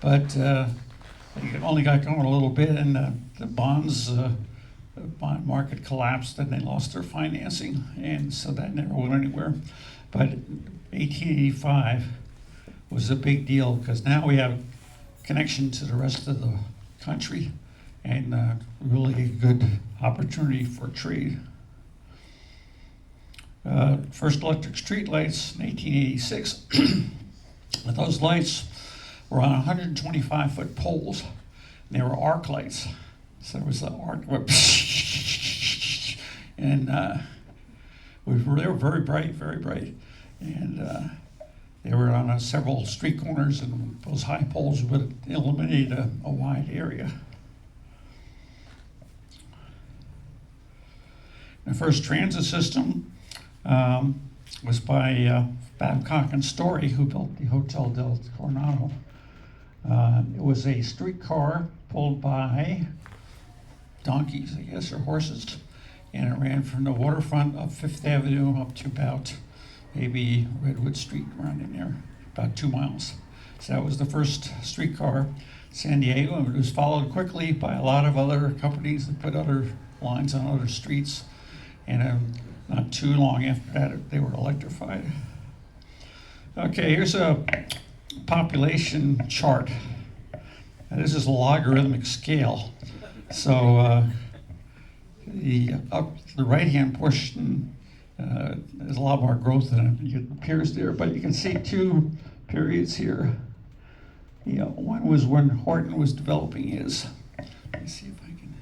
But they only got going a little bit, and the bond market collapsed, and they lost their financing, and so that never went anywhere. But 1885 was a big deal, because now we have connection to the rest of the country, and really a good opportunity for trade. First electric street lights in 1886. Those lights were on 125-foot poles. And they were arc lights. So there was an arc, and they were very bright, very bright. And they were on several street corners, and those high poles would illuminate a wide area. The first transit system was by Babcock and Story, who built the Hotel del Coronado. It was a streetcar pulled by donkeys, I guess, or horses, and it ran from the waterfront of Fifth Avenue up to about maybe Redwood Street, around in there, about 2 miles. So that was the first streetcar in San Diego, and it was followed quickly by a lot of other companies that put other lines on other streets, and not too long after that, they were electrified. Okay, here's a population chart. Now, this is a logarithmic scale. So the right-hand portion, there's a lot more growth than it appears there, but you can see 2 periods here. One was when Horton was developing his. Let me see if I can.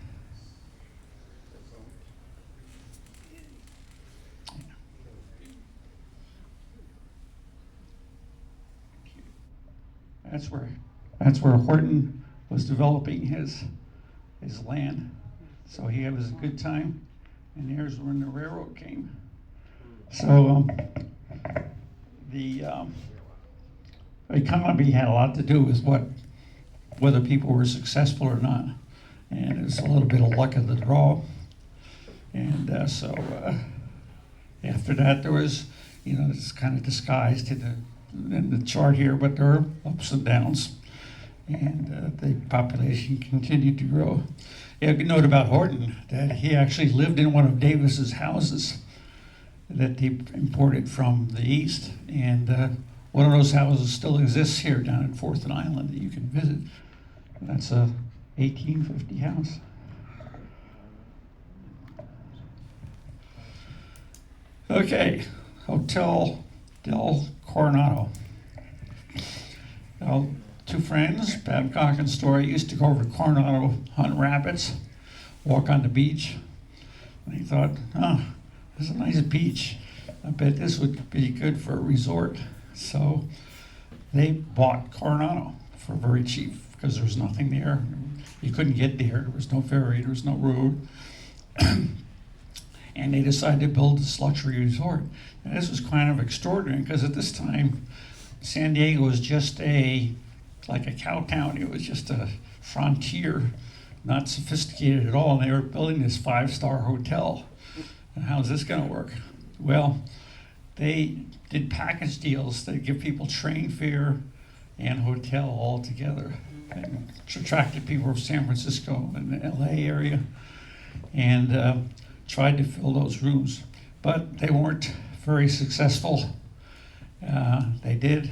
That's where Horton was developing his land. So he was a good time, and here's when the railroad came. So the economy had a lot to do with whether people were successful or not, and it was a little bit of luck of the draw. And so after that, there was, it's kind of disguised in the chart here, but there are ups and downs, and the population continued to grow. You can note about Horton that he actually lived in one of Davis's houses that he imported from the east, and one of those houses still exists here down at 4th and Island that you can visit. And that's a 1850 house. Okay, Hotel del Coronado. Now, 2 friends, Babcock and Story, used to go over to Coronado, hunt rabbits, walk on the beach. And he thought, this is a nice beach. I bet this would be good for a resort. So they bought Coronado for very cheap because there was nothing there. You couldn't get there. There was no ferry. There was no road. and they decided to build this luxury resort. And this was kind of extraordinary because at this time, San Diego was just like a cow town. It was just a frontier, not sophisticated at all. And they were building this 5-star hotel. And how's this going to work? Well, they did package deals that give people train fare and hotel all together, and attracted people from San Francisco and the LA area, and tried to fill those rooms. But they weren't very successful. They did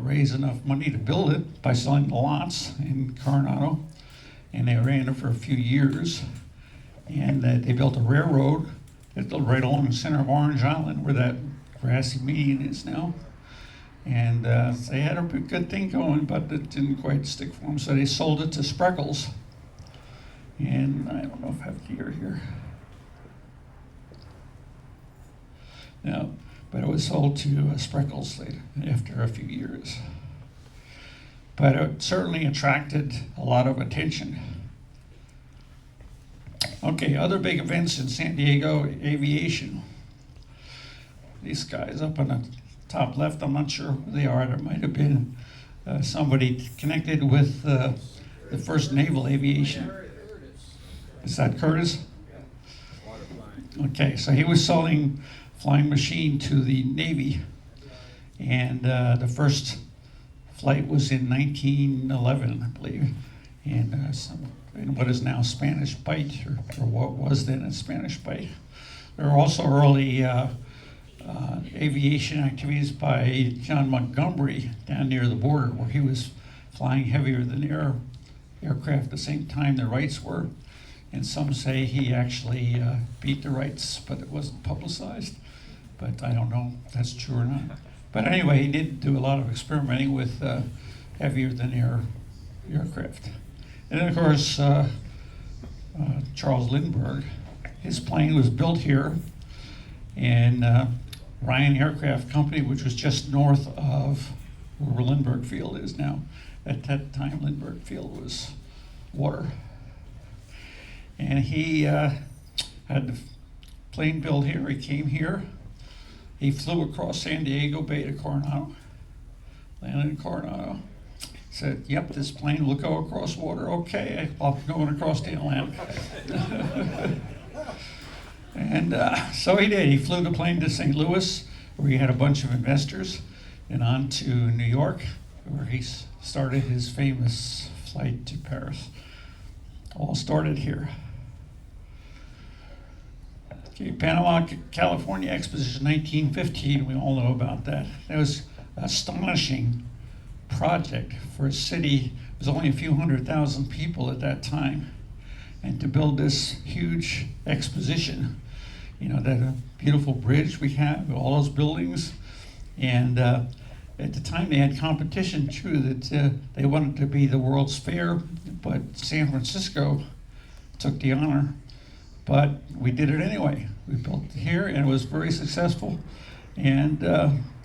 raise enough money to build it by selling the lots in Coronado, and they ran it for a few years. And they built a railroad right along the center of Orange Island, where that grassy median is now. And they had a good thing going, but it didn't quite stick for them, so they sold it to Spreckles. And I don't know if I have the year here. No, but it was sold to Spreckles later, after a few years. But it certainly attracted a lot of attention. Okay, other big events in San Diego, aviation. These guys up on the top left, I'm not sure who they are. There might have been somebody connected with the first naval aviation. Is that Curtis? Okay, so he was selling flying machine to the Navy, and the first flight was in 1911, I believe, and in what is now Spanish Bight, or what was then a Spanish Bight. There were also early aviation activities by John Montgomery down near the border, where he was flying heavier than aircraft at the same time the Wrights were. And some say he actually beat the Wrights, but it wasn't publicized. But I don't know if that's true or not. But anyway, he did do a lot of experimenting with heavier than aircraft. And then, of course, Charles Lindbergh, his plane was built here, and Ryan Aircraft Company, which was just north of where Lindbergh Field is now. At that time, Lindbergh Field was water. And he had the plane built here. He came here. He flew across San Diego Bay to Coronado, landed in Coronado. Said, yep, this plane will go across water. Okay, I'm going across the Atlantic. And so he did. He flew the plane to St. Louis, where he had a bunch of investors, and on to New York, where he started his famous flight to Paris. All started here. Okay, Panama, California Exposition, 1915, we all know about that. It was an astonishing project for a city. It was only a few 100,000 people at that time. And to build this huge exposition, you know, that beautiful bridge we have, all those buildings. And at the time they had competition too, that they wanted to be the World's Fair, but San Francisco took the honor. But we did it anyway. We built it here, and it was very successful. And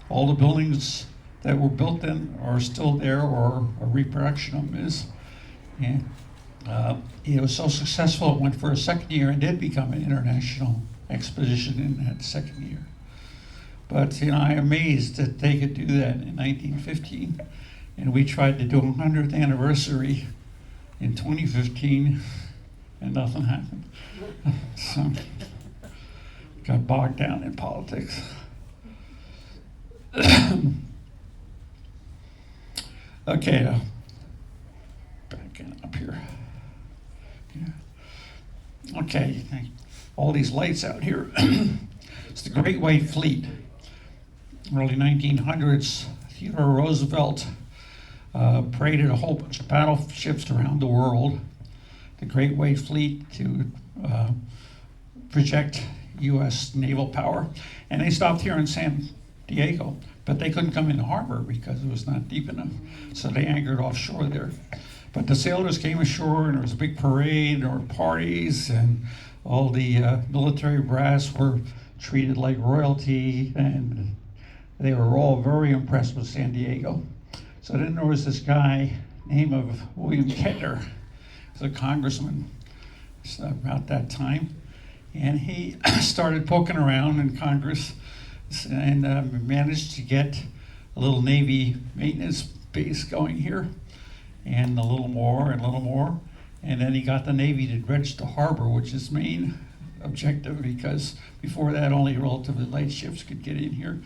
all the buildings that were built then are still there, or a reproduction of them is. And it was so successful, it went for a second year and did become an international exposition in that second year. But you know, I'm amazed that they could do that in 1915. And we tried to do a 100th anniversary in 2015, and nothing happened. So, got bogged down in politics. Okay, backing up here. Yeah. Okay, all these lights out here. It's the Great White Fleet. Early 1900s, Theodore Roosevelt paraded a whole bunch of battleships around the world. The Great White Fleet to project U.S. naval power. And they stopped here in San Diego, but they couldn't come in the harbor because it was not deep enough. So they anchored offshore there. But the sailors came ashore, and there was a big parade, there were parties, and all the military brass were treated like royalty, and they were all very impressed with San Diego. So then there was this guy named of William Kettner, he was a congressman about that time, And he started poking around in Congress and managed to get a little Navy maintenance base going here, and a little more and a little more. And then he got the Navy to dredge the harbor, which is main objective, because before that only relatively light ships could get in here.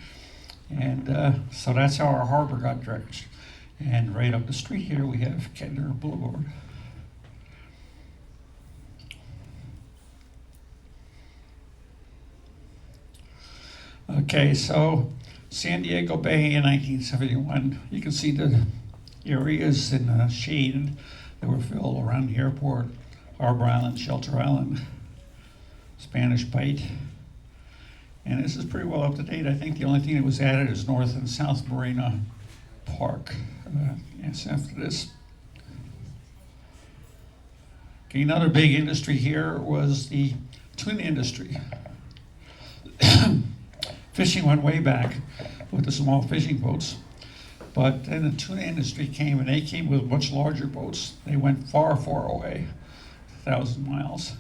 And so that's how our harbor got dredged. And right up the street here we have Kettner Boulevard. Okay, so San Diego Bay in 1971, you can see the areas in shade that were filled around the airport: Harbor Island, Shelter Island, Spanish Bight. And this is pretty well up to date. I think the only thing that was added is North and South Marina Park. Yes, after this. Okay, another big industry here was the tuna industry. Fishing went way back with the small fishing boats, but then the tuna industry came, and they came with much larger boats. They went far, far away, 1,000 miles.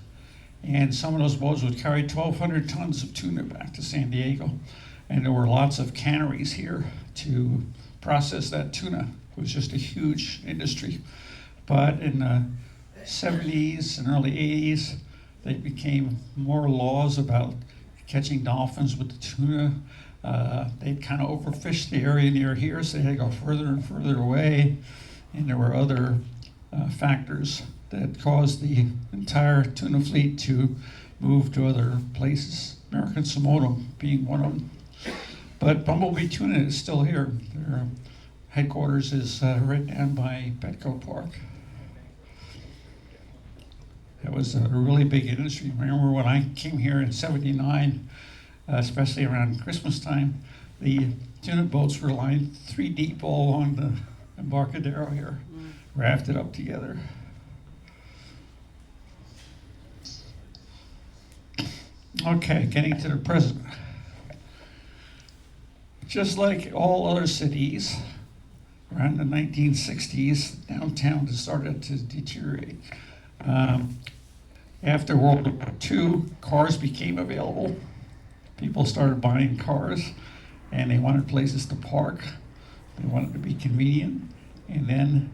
And some of those boats would carry 1,200 tons of tuna back to San Diego. And there were lots of canneries here to process that tuna. It was just a huge industry. But in the 70s and early 80s, they became more laws about catching dolphins with the tuna. They'd kind of overfished the area near here, so they had to go further and further away. And there were other factors that caused the entire tuna fleet to move to other places, American Samoa being one of them. But Bumblebee Tuna is still here. Their headquarters is right down by Petco Park. That was a really big industry. Remember when I came here in '79, especially around Christmas time, the tuna boats were lined 3 deep all along the Embarcadero here, rafted up together. Okay, getting to the present. Just like all other cities, around the 1960s, downtown started to deteriorate. After World War II, cars became available. People started buying cars, and they wanted places to park. They wanted to be convenient. And then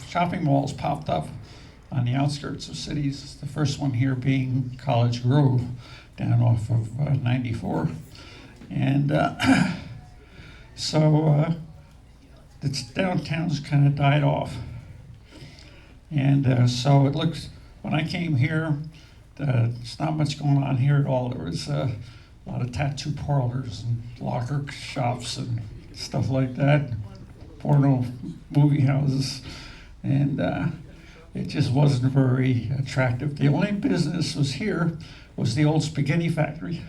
shopping malls popped up on the outskirts of cities. The first one here being College Grove, down off of 94. And so the downtown's kind of died off. And so it looks, when I came here, there's not much going on here at all. There was a lot of tattoo parlors and locker shops and stuff like that, porno movie houses, and it just wasn't very attractive. The only business was here was the old spaghetti factory.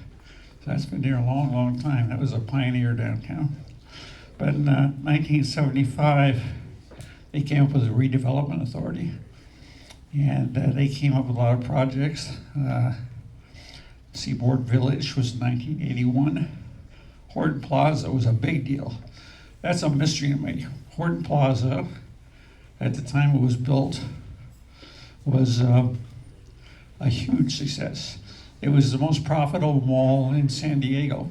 So that's been there a long, long time. That was a pioneer downtown. But in 1975, they came up with a redevelopment authority, and they came up with a lot of projects. Seaboard Village was 1981. Horton Plaza was a big deal. That's a mystery to me. Horton Plaza, at the time it was built, was a huge success. It was the most profitable mall in San Diego.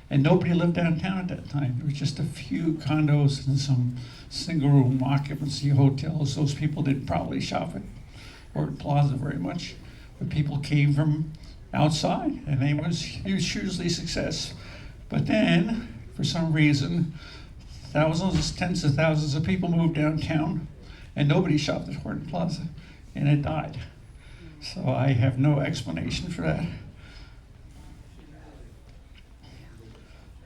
And nobody lived downtown at that time. There was just a few condos and some single-room occupancy hotels. Those people didn't probably shop at Horton Plaza very much. But people came from outside, and it was hugely success. But then, for some reason, thousands, tens of thousands of people moved downtown, and nobody shopped at Horton Plaza, and it died. So I have no explanation for that.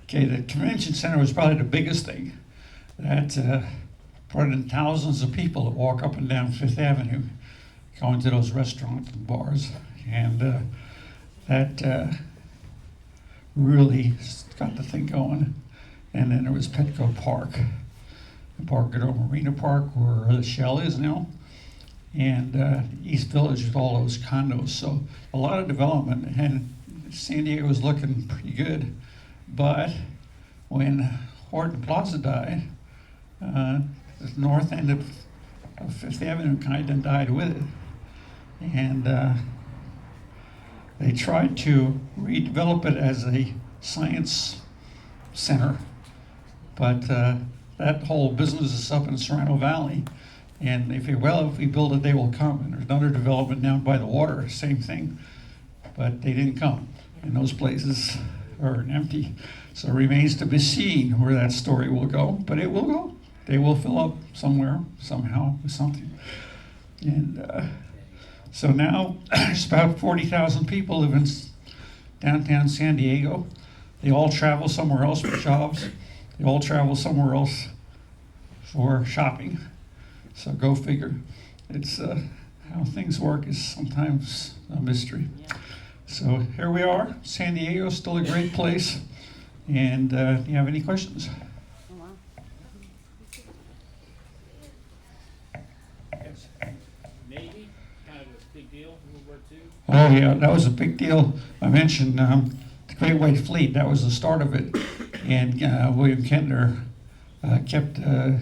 Okay, the convention center was probably the biggest thing. That brought in thousands of people that walk up and down Fifth Avenue, going to those restaurants and bars, and that really got the thing going. And then there was Petco Park, Embarcadero Marina Park, where the Shell is now, and East Village with all those condos. So a lot of development, and San Diego was looking pretty good. But when Horton Plaza died, the north end of Fifth Avenue kind of died with it. And They tried to redevelop it as a science center, but that whole business is up in Serrano Valley. And if we build it, they will come. And there's another development down by the water, same thing, but they didn't come. And those places are empty. So it remains to be seen where that story will go, but it will go. They will fill up somewhere, somehow, with something. And so now there's about 40,000 people live in downtown San Diego. They all travel somewhere else for jobs. They all travel somewhere else for shopping. So go figure. It's how things work is sometimes a mystery. So here we are. San Diego is still a great place. And do you have any questions? Navy, kind of a big deal, World War II. Oh yeah, that was a big deal. I mentioned the Great White Fleet. That was the start of it. And William Kentner kept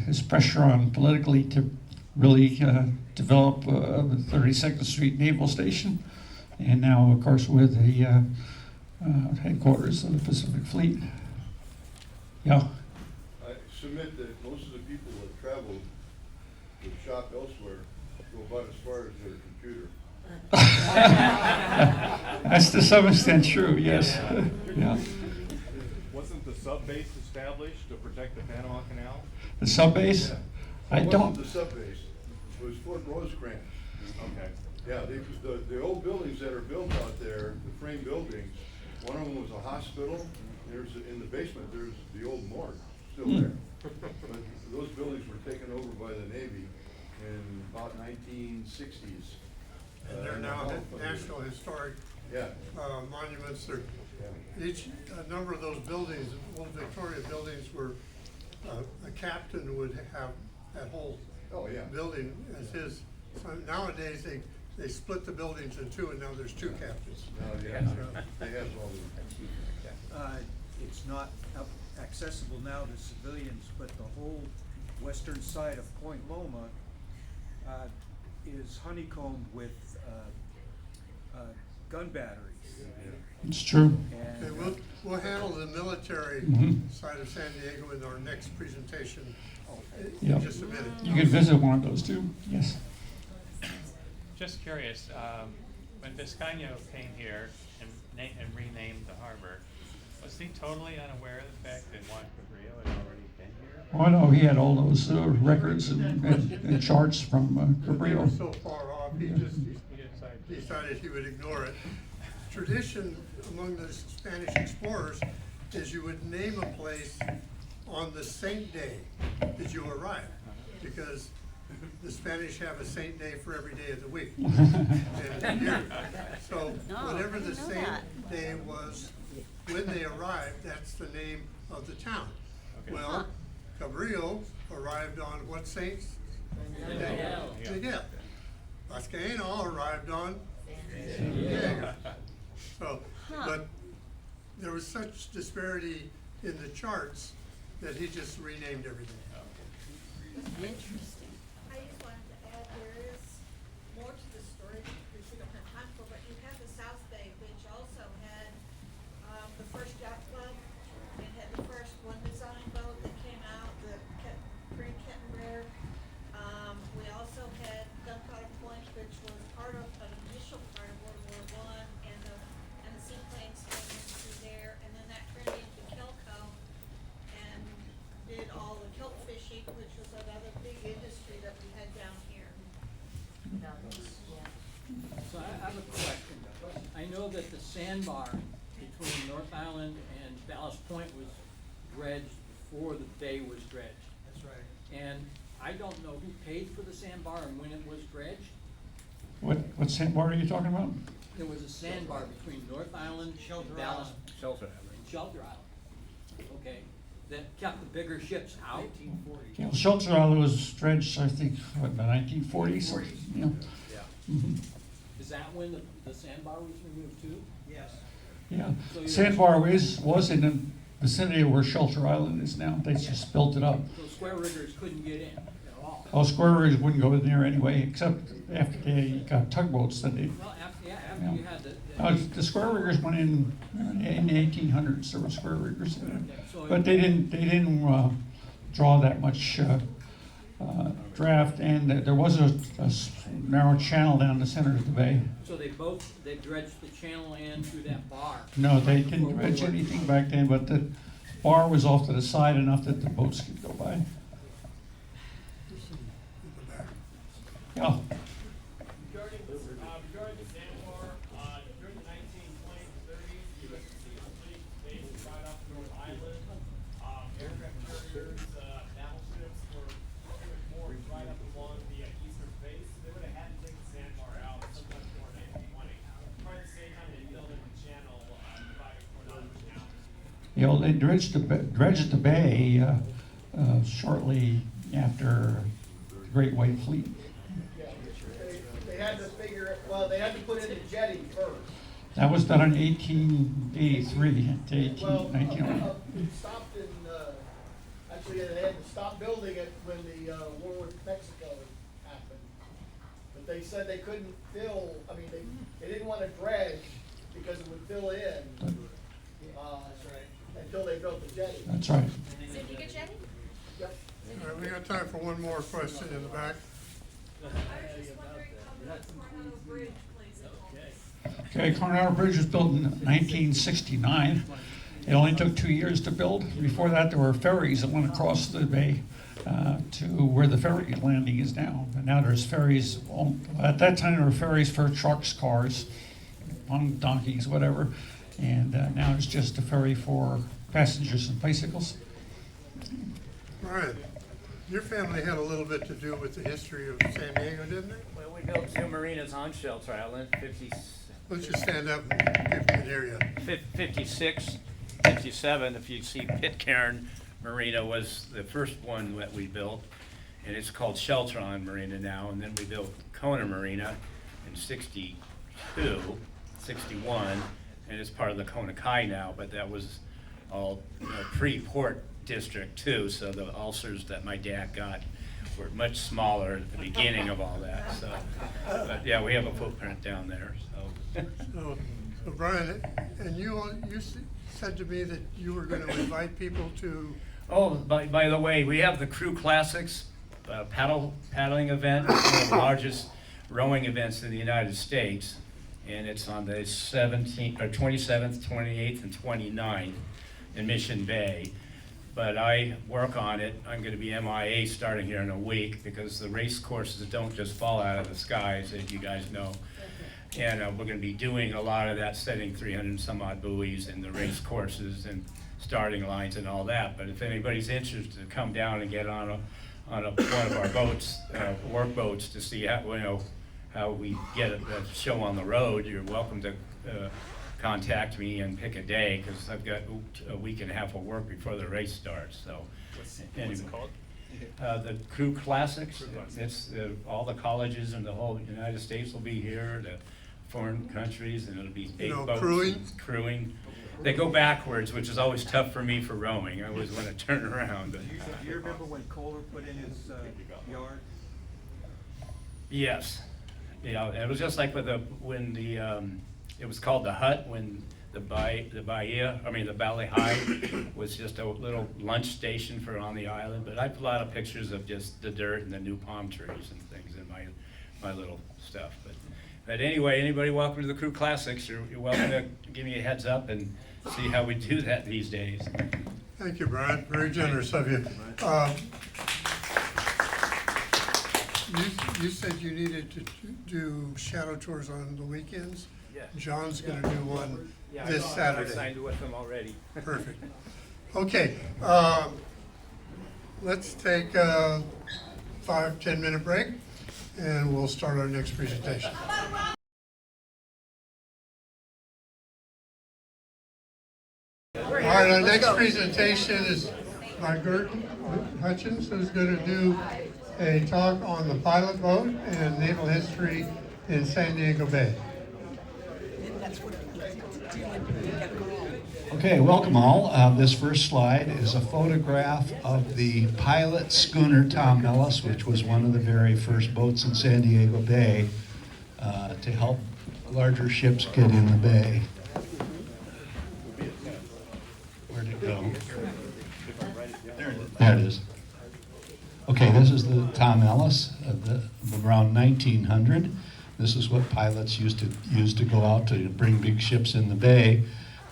his pressure on politically to really develop the 32nd Street Naval Station. And now, of course, with the headquarters of the Pacific Fleet. Yeah. I submit that most of the people that travel to shop elsewhere go about as far as their computer. That's to some extent true, yes. Yeah. Wasn't the sub-base established to protect the Panama Canal? The sub-base? Yeah. I It don't. wasn't the sub-base, it was Fort Rosecrans. Okay. Yeah, the old buildings that are built out there, the frame buildings, one of them was a hospital. There's, in the basement, there's the old morgue, still there. But those buildings were taken over by the Navy in about 1960s. And they're now National Historic monuments. They're, a number of those buildings, old Victoria buildings, were a captain would have that whole building as his. So nowadays they split the buildings in two, and now there's two captains. They have all the. It's not accessible now to civilians, but the whole western side of Point Loma is honeycombed with gun batteries. It's true. Okay, we'll handle the military side of San Diego in our next presentation in just a minute. You could visit one of those too. Yes. Just curious, when Vizcaino came here and renamed the harbor, was he totally unaware of the fact that Juan Cabrillo had already been here? Oh no, he had all those records and charts from They were Cabrillo. so far off, he just decided he would ignore it. Tradition among the Spanish explorers is you would name a place on the saint day that you arrive, because the Spanish have a saint day for every day of the week. And year. So whatever the saint day was when they arrived, that's the name of the town. Okay. Well, Cabrillo arrived on what saints? Miguel. Vizcaino arrived on San Diego. So, but there was such disparity in the charts that he just renamed everything. Interesting. I just wanted to add, there is more to the story, which we don't have time for, but you have the South Bay, which also had the first yacht club. It had the first one design boat that came out, the pre-Kettenberg. We also had Gunpowder Point, which was part of an initial part of World War I, and the seaplanes came in through there, and then that turned into Kelco, and did all the kelp fishing, which was another big industry that we had down here. So I have a question. I know that the sandbar between North Island and Ballast Point was dredged before the bay was dredged. That's right. And I don't know who paid for the sandbar and when it was dredged. What sandbar are you talking about? There was a sandbar between North Island and Ballast. Shelter Island. And Shelter Island. Okay, that kept the bigger ships out. 1940. Yeah, Shelter Island was dredged, I think, what, in the 1940s? Yeah. Mhm. Is that when the sandbar was removed too? Yes. Yeah. So Sandbar was in the vicinity of where Shelter Island is now. They just built it up. So square riggers couldn't get in at all. Oh, square riggers wouldn't go in there anyway, except after they got tugboats that they. Well, after you had the The square riggers went in the 1800s. There were square riggers in it, but they didn't draw that much draft, and there was a narrow channel down the center of the bay. So they dredged the channel in through that bar? No, they didn't dredge anything back then, but the bar was off to the side enough that the boats could go by. Yeah. Regarding the sandbar, during the 1920s and 30s, the U.S. fleet was based right off North Island. Aircraft carriers, battleships were pretty much moored right up along the eastern face. They would have had to take the sandbar out sometime before 1920. Probably the same time they filled in the channel dividing Fort Orange now. You know, they dredged the bay shortly after the Great White Fleet. They had to figure it, well, they had to put in the jetty first. That was done in 1883 to Well, 1901. it stopped in, actually, they had to stop building it when the war with Mexico happened. But they said they couldn't fill, I mean, they didn't want to dredge because it would fill in, until they built the jetty. That's right. Is it Giga Jetty? Yep. All right, we got time for one more question in the back. I was just wondering how the Coronado Bridge plays into all this. Okay, Coronado Bridge was built in 1969. It only took 2 years to build. Before that, there were ferries that went across the bay to where the ferry landing is now. And now there's ferries. At that time, there were ferries for trucks, cars, donkeys, whatever. And now it's just a ferry for passengers and bicycles. Brian, your family had a little bit to do with the history of San Diego, didn't it? Well, we built 2 marinas on Shelter Island, Let's just stand up and people can hear you. 56, 57, if you see Pitcairn Marina was the first one that we built, and it's called Sheltron Marina now, and then we built Kona Marina in 62, 61, and it's part of the Kona Kai now, but that was all pre-port district too, so the ulcers that my dad got were much smaller at the beginning of all that, so, but yeah, we have a footprint down there, so. So Brian, and you said to me that you were going to invite people to. Oh, by the way, we have the Crew Classics paddling event, one of the largest rowing events in the United States, and it's on the 27th, 28th, and 29th in Mission Bay. But I work on it. I'm going to be MIA starting here in a week because the race courses don't just fall out of the skies, as you guys know. And we're going to be doing a lot of that, setting 300 and some odd buoys and the race courses and starting lines and all that. But if anybody's interested to come down and get on one of our boats, work boats, to see how we get a show on the road, you're welcome to contact me and pick a day, because I've got a week and a half of work before the race starts. So, What's anyway. it called? The Crew Classics. It's all the colleges in the whole United States will be here, the foreign countries, and it'll be 8 boats. Crewing. They go backwards, which is always tough for me for rowing. I always want to turn around. Do you remember when Kohler put in his yard? Yes. Yeah, it was just like when it was called the Hut, when the Valley High was just a little lunch station for on the island. But I have a lot of pictures of just the dirt and the new palm trees and things in my little stuff. But anyway, anybody welcome to the Crew Classics. You're welcome to give me a heads up and see how we do that these days. Thank you, Brian. Very generous of you. You said you needed to do shadow tours on the weekends? Yeah. John's going to do one Yeah, this Saturday. I signed with them already. Perfect. Okay, let's take a 5-10 minute break, and we'll start our next presentation. All right, our next presentation is by Gert Hutchins, who's going to do a talk on the pilot boat and naval history in San Diego Bay. Okay, welcome all. This first slide is a photograph of the pilot schooner Tom Nellis, which was one of the very first boats in San Diego Bay to help larger ships get in the bay. Where'd it go? There it is. Okay, this is the Tom Ellis of around 1900. This is what pilots used to go out to bring big ships in the bay.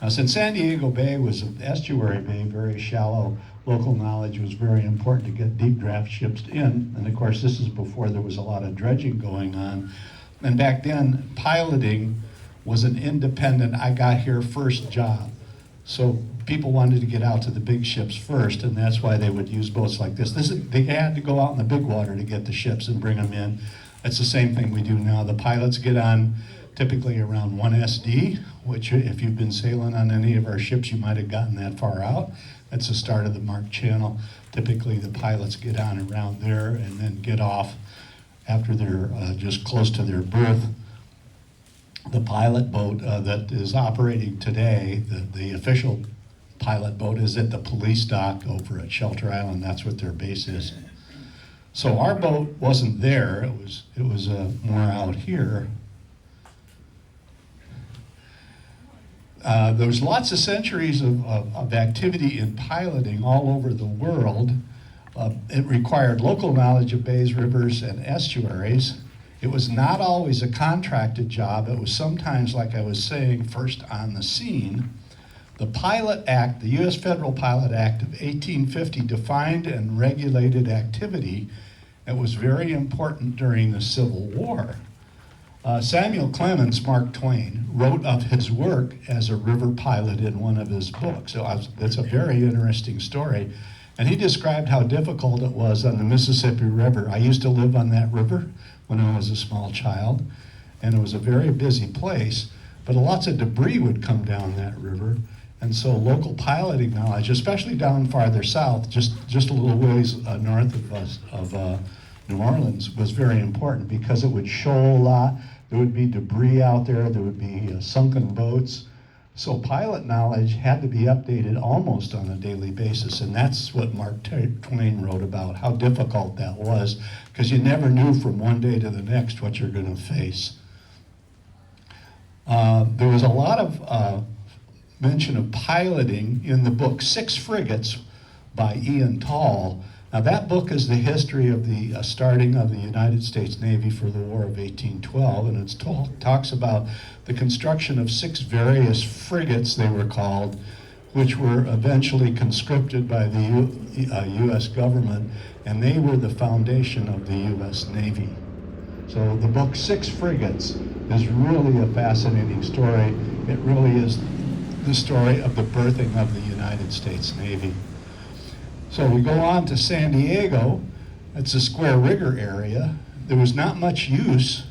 Now, since San Diego Bay was an estuary bay, very shallow, local knowledge was very important to get deep draft ships in. And of course, this is before there was a lot of dredging going on. And back then, piloting was an independent, I got here first job. So people wanted to get out to the big ships first, and that's why they would use boats like this. They had to go out in the big water to get the ships and bring them in. It's the same thing we do now. The pilots get on typically around 1 SD, which if you've been sailing on any of our ships, you might have gotten that far out. That's the start of the Mark Channel. Typically the pilots get on around there and then get off after they're just close to their berth. The pilot boat that is operating today, the official pilot boat, is at the police dock over at Shelter Island. That's what their base is. So our boat wasn't there. It was more out here. There's lots of centuries of activity in piloting all over the world. It required local knowledge of bays, rivers, and estuaries. It was not always a contracted job. It was sometimes, like I was saying, first on the scene. The Pilot Act, the U.S. Federal Pilot Act of 1850 defined and regulated activity. It was very important during the Civil War. Samuel Clemens, Mark Twain, wrote of his work as a river pilot in one of his books. So that's a very interesting story. And he described how difficult it was on the Mississippi River. I used to live on that river when I was a small child, and it was a very busy place, but lots of debris would come down that river. And so local piloting knowledge, especially down farther south, just a little ways north of New Orleans, was very important because it would shoal a lot. There would be debris out there. There would be sunken boats. So pilot knowledge had to be updated almost on a daily basis, and that's what Mark Twain wrote about, how difficult that was, because you never knew from one day to the next what you're going to face. There was a lot of mention of piloting in the book Six Frigates by Ian Tall. Now that book is the history of the starting of the United States Navy for the War of 1812, and it talks about the construction of 6 various frigates, they were called, which were eventually conscripted by the U.S. government, and they were the foundation of the U.S. Navy. So the book Six Frigates is really a fascinating story. It really is the story of the birthing of the United States Navy. So we go on to San Diego. It's a square rigger area. There was not much use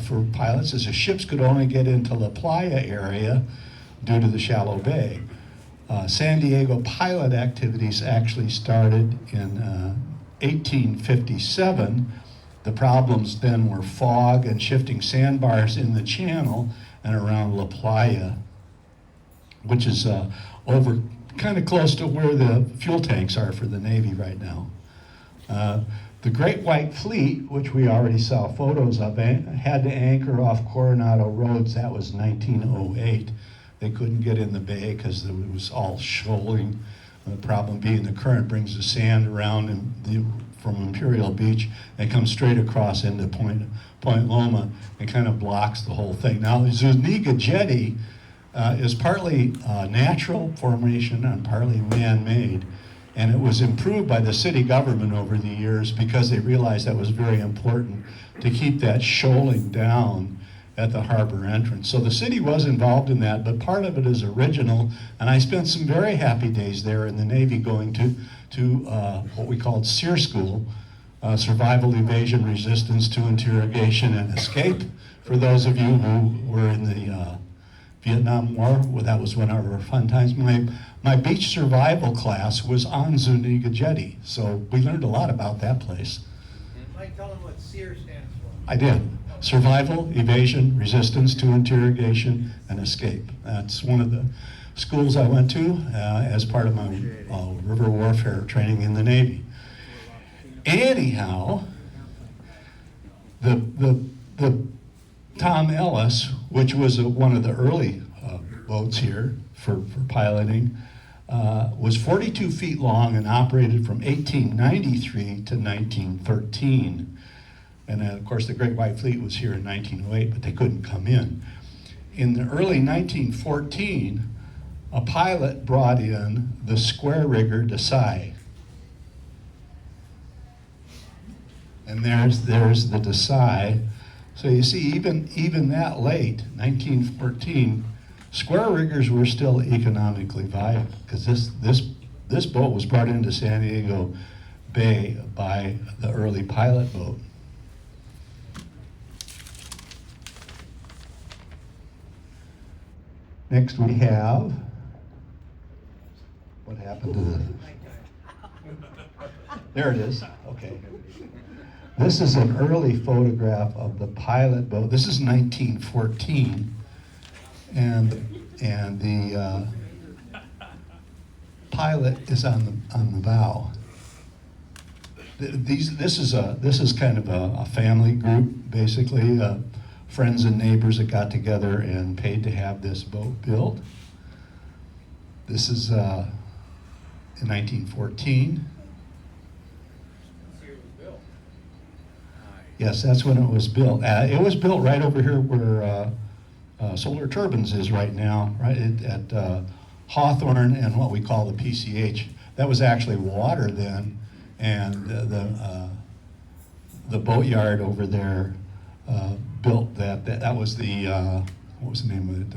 for pilots, as the ships could only get into La Playa area due to the shallow bay. San Diego pilot activities actually started in 1857. The problems then were fog and shifting sandbars in the channel and around La Playa, which is over kind of close to where the fuel tanks are for the Navy right now. The Great White Fleet, which we already saw photos of, had to anchor off Coronado Roads. That was 1908. They couldn't get in the bay because it was all shoaling. The problem being the current brings the sand around from Imperial Beach and comes straight across into Point Loma and kind of blocks the whole thing. Now, the Zuniga Jetty is partly natural formation and partly man-made. And it was improved by the city government over the years because they realized that was very important to keep that shoaling down at the harbor entrance. So the city was involved in that, but part of it is original. And I spent some very happy days there in the Navy going to what we called SEER School, Survival, Evasion, Resistance to Interrogation, and Escape. For those of you who were in the Vietnam War, well, that was one of our fun times. My beach survival class was on Zuniga Jetty, so we learned a lot about that place. Mike, tell them what SEER stands for. I did. Survival, Evasion, Resistance to Interrogation, and Escape. That's one of the schools I went to as part of my river warfare training in the Navy. Anyhow, the Tom Ellis, which was one of the early boats here for piloting, was 42 feet long and operated from 1893 to 1913. And of course, the Great White Fleet was here in 1908, but they couldn't come in. In the early 1914, a pilot brought in the square rigger Desai. And there's the Desai. So you see, even that late, 1914, square riggers were still economically viable, because this boat was brought into San Diego Bay by the early pilot boat. Next we have, what happened to the, there it is, okay. This is an early photograph of the pilot boat. This is 1914, and the pilot is on the bow. This is kind of a family group, basically, friends and neighbors that got together and paid to have this boat built. This is in 1914. Yes, that's when it was built. It was built right over here where Solar Turbines is right now, right at Hawthorne and what we call the PCH. That was actually water then, and the boatyard over there built that. That was the, what was the name of it?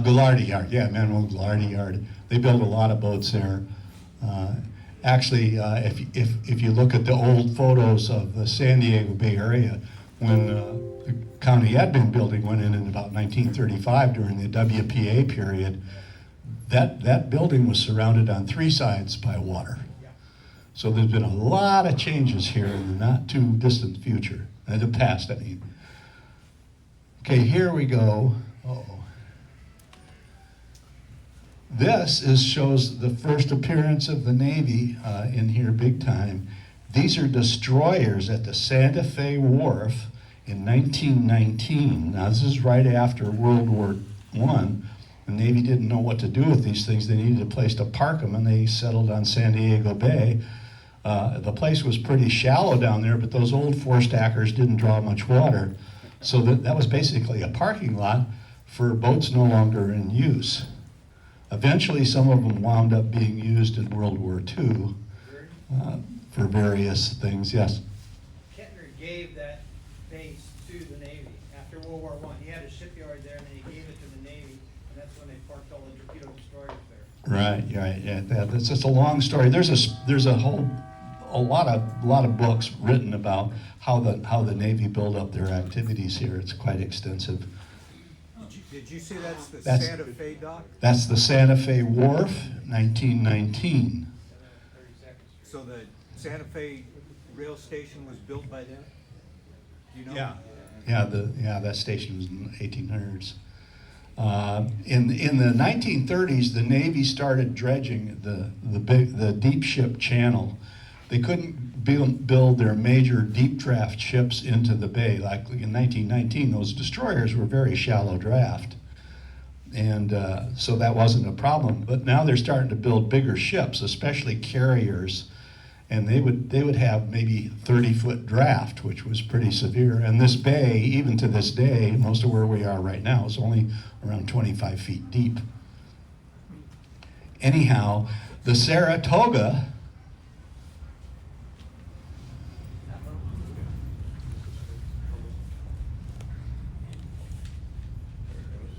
Goulardi Yard, yeah, Manuel Goulardi Yard. They built a lot of boats there. Actually, if you look at the old photos of the San Diego Bay Area, when the county admin building went in about 1935 during the WPA period, that building was surrounded on three sides by water. So there's been a lot of changes here in the not too distant future, the past, I mean. Okay, here we go. Uh-oh. This shows the first appearance of the Navy in here big time. These are destroyers at the Santa Fe Wharf in 1919. Now this is right after World War I. The Navy didn't know what to do with these things. They needed a place to park them, and they settled on San Diego Bay. The place was pretty shallow down there, but those old four-stackers didn't draw much water. So that was basically a parking lot for boats no longer in use. Eventually, some of them wound up being used in World War II for various things. Yes? Kettner gave that base to the Navy after World War I. He had a shipyard there, and then he gave it to the Navy, and that's when they parked all the torpedo destroyers there. Right. Yeah, that's just a long story. There's a lot of books written about how the Navy built up their activities here. It's quite extensive. Did you say that's the Santa Fe dock? That's the Santa Fe Wharf, 1919. So the Santa Fe rail station was built by them? Do you know? Yeah, that station was in the 1800s. In the 1930s, the Navy started dredging the deep ship channel. They couldn't build their major deep draft ships into the bay. Like in 1919, those destroyers were very shallow draft. And so that wasn't a problem. But now they're starting to build bigger ships, especially carriers. And they would have maybe 30-foot draft, which was pretty severe. And this bay, even to this day, most of where we are right now, is only around 25 feet deep. Anyhow, the Saratoga,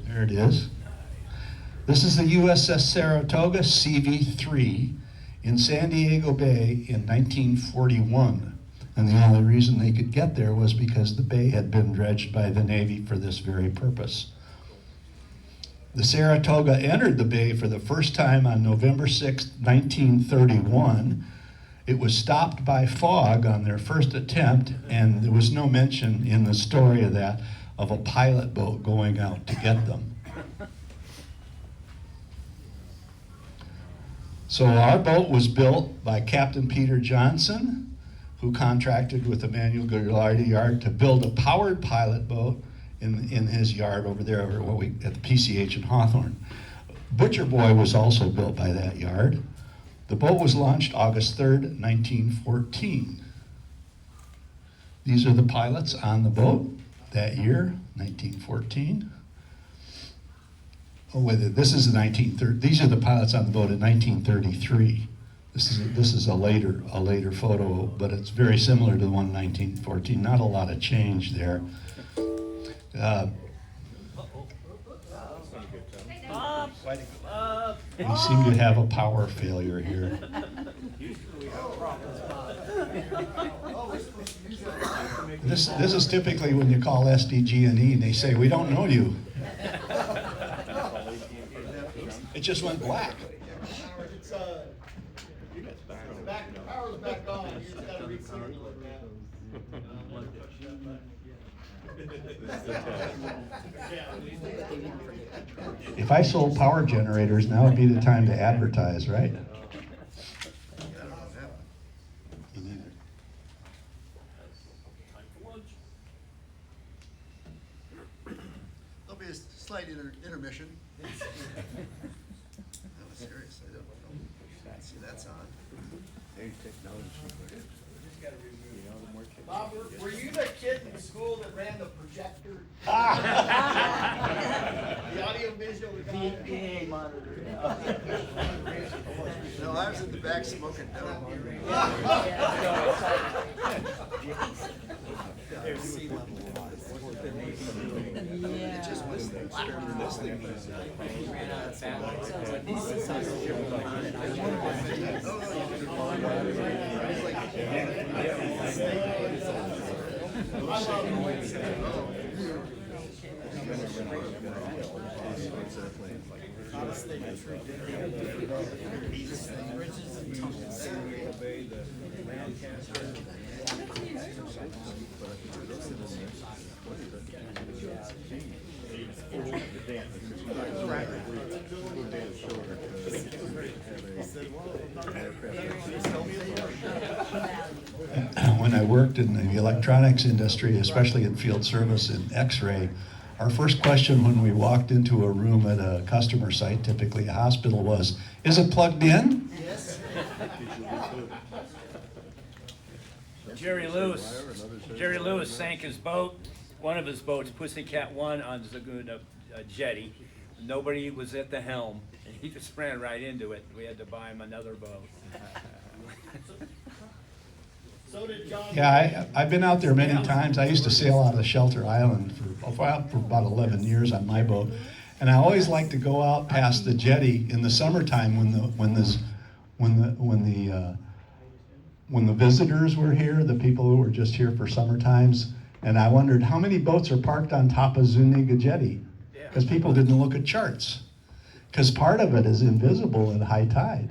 there it is. This is the USS Saratoga CV-3 in San Diego Bay in 1941. And the only reason they could get there was because the bay had been dredged by the Navy for this very purpose. The Saratoga entered the bay for the first time on November 6, 1931. It was stopped by fog on their first attempt, and there was no mention in the story of that of a pilot boat going out to get them. So our boat was built by Captain Peter Johnson, who contracted with Emmanuel Gilardi Yard to build a powered pilot boat in his yard over there at the PCH in Hawthorne. Butcher Boy was also built by that yard. The boat was launched August 3rd, 1914. These are the pilots on the boat that year, 1914. Oh, wait, this is the 1930. These are the pilots on the boat in 1933. This is a later photo, but it's very similar to the one in 1914. Not a lot of change there. We seem to have a power failure here. This is typically when you call SDG&E and they say, we don't know you. It just went black. It's back, the power's back on, you just gotta re-signal it now. If I sold power generators, now would be the time to advertise, right? There'll be a slight intermission. That was serious, I don't know. See, that's on. Bob, were you the kid in school that ran the projector? The audio visual guy? No, I was in the back smoking dope. It just was When I worked in the electronics industry, especially in field service and X-ray, our first question when we walked into a room at a customer site, typically a hospital, was, is it plugged in? Yes. Jerry Lewis sank his boat, one of his boats, Pussycat 1, on Zaguna jetty. Nobody was at the helm, and he just ran right into it. We had to buy him another boat. So did John. Yeah, I've been out there many times. I used to sail out of Shelter Island for about 11 years on my boat, and I always liked to go out past the jetty in the summertime when the visitors were here, the people who were just here for summer times, and I wondered how many boats are parked on top of Zuniga Jetty, because people didn't look at charts, because part of it is invisible at high tide.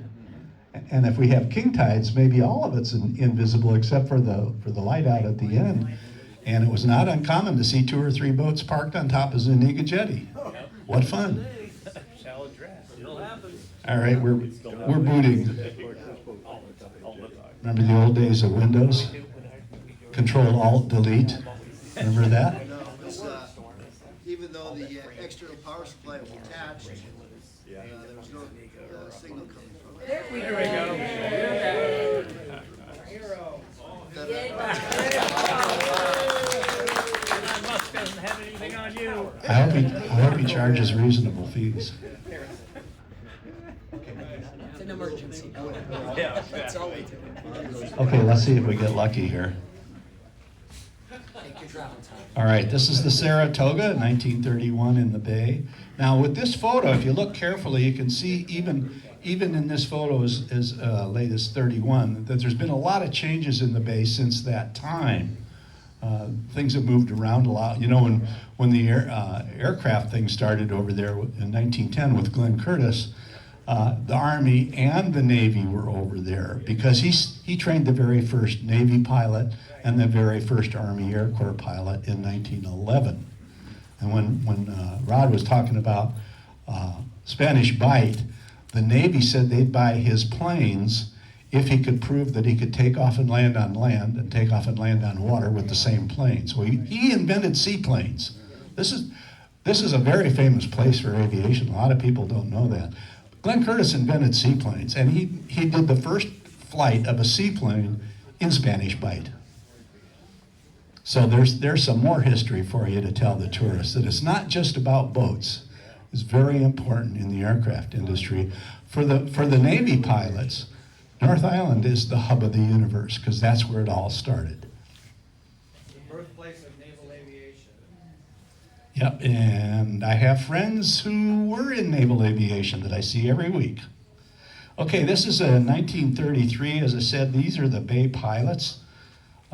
And if we have king tides, maybe all of it's invisible except for the light out at the end. And it was not uncommon to see 2 or 3 boats parked on top of Zuniga Jetty. What fun! Shallow draft. Still happens. All right, we're booting. Remember the old days of Windows? Control Alt Delete. Remember that? No, it was, even though the external power supply was attached, there was no signal coming from it. There we go. Hero. Musk doesn't have anything on you. I hope he charges reasonable fees. It's an emergency. Yeah, That's all we do. Okay, let's see if we get lucky here. Take your travel time. All right, this is the Saratoga, 1931 in the bay. Now with this photo, if you look carefully, you can see even in this photo as late as 31, that there's been a lot of changes in the bay since that time. Things have moved around a lot. You know, when the aircraft thing started over there in 1910 with Glenn Curtis, the Army and the Navy were over there because he trained the very first Navy pilot and the very first Army Air Corps pilot in 1911. And when Rod was talking about Spanish Bite, the Navy said they'd buy his planes if he could prove that he could take off and land on land and take off and land on water with the same plane. So he invented seaplanes. This is a very famous place for aviation. A lot of people don't know that. Glenn Curtis invented seaplanes, and he did the first flight of a seaplane in Spanish Bight. So there's some more history for you to tell the tourists, that it's not just about boats. It's very important in the aircraft industry. For the Navy pilots, North Island is the hub of the universe, because that's where it all started. The birthplace of naval aviation. Yep, and I have friends who were in naval aviation that I see every week. Okay, this is a 1933. As I said, these are the Bay pilots.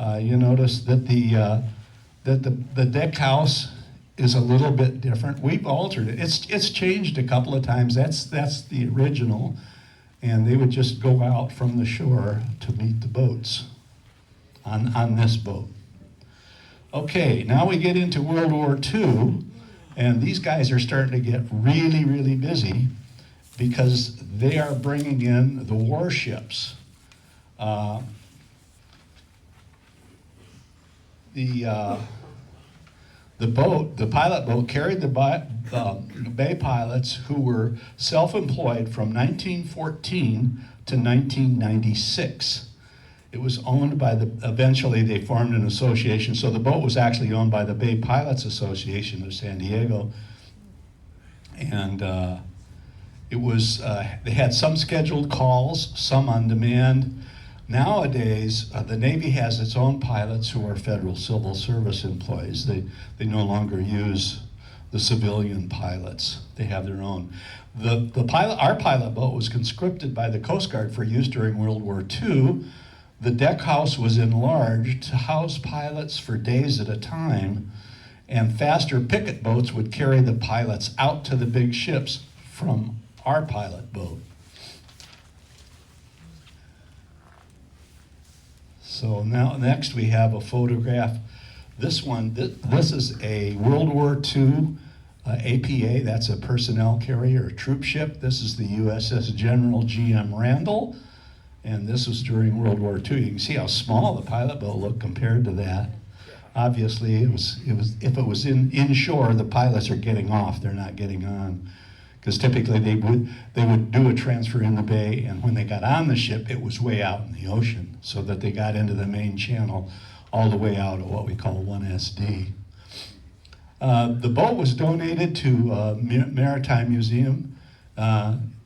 You notice that the deck house is a little bit different. We've altered it. It's changed a couple of times. That's the original, and they would just go out from the shore to meet the boats on this boat. Okay, now we get into World War II, and these guys are starting to get really, really busy because they are bringing in the warships. The pilot boat carried the Bay pilots who were self-employed from 1914 to 1996. It was owned by eventually they formed an association, so the boat was actually owned by the Bay Pilots Association of San Diego. And they had some scheduled calls, some on demand. Nowadays, the Navy has its own pilots who are federal civil service employees. They no longer use the civilian pilots. They have their own. Our pilot boat was conscripted by the Coast Guard for use during World War II. The deck house was enlarged to house pilots for days at a time, and faster picket boats would carry the pilots out to the big ships from our pilot boat. So now next we have a photograph. This one, this is a World War II APA, that's a personnel carrier, a troop ship. This is the USS General G.M. Randall, and this was during World War II. You can see how small the pilot boat looked compared to that. Obviously, it was if it was inshore, the pilots are getting off, they're not getting on. Because typically they would do a transfer in the bay, and when they got on the ship, it was way out in the ocean, so that they got into the main channel all the way out of what we call 1SD. The boat was donated to Maritime Museum.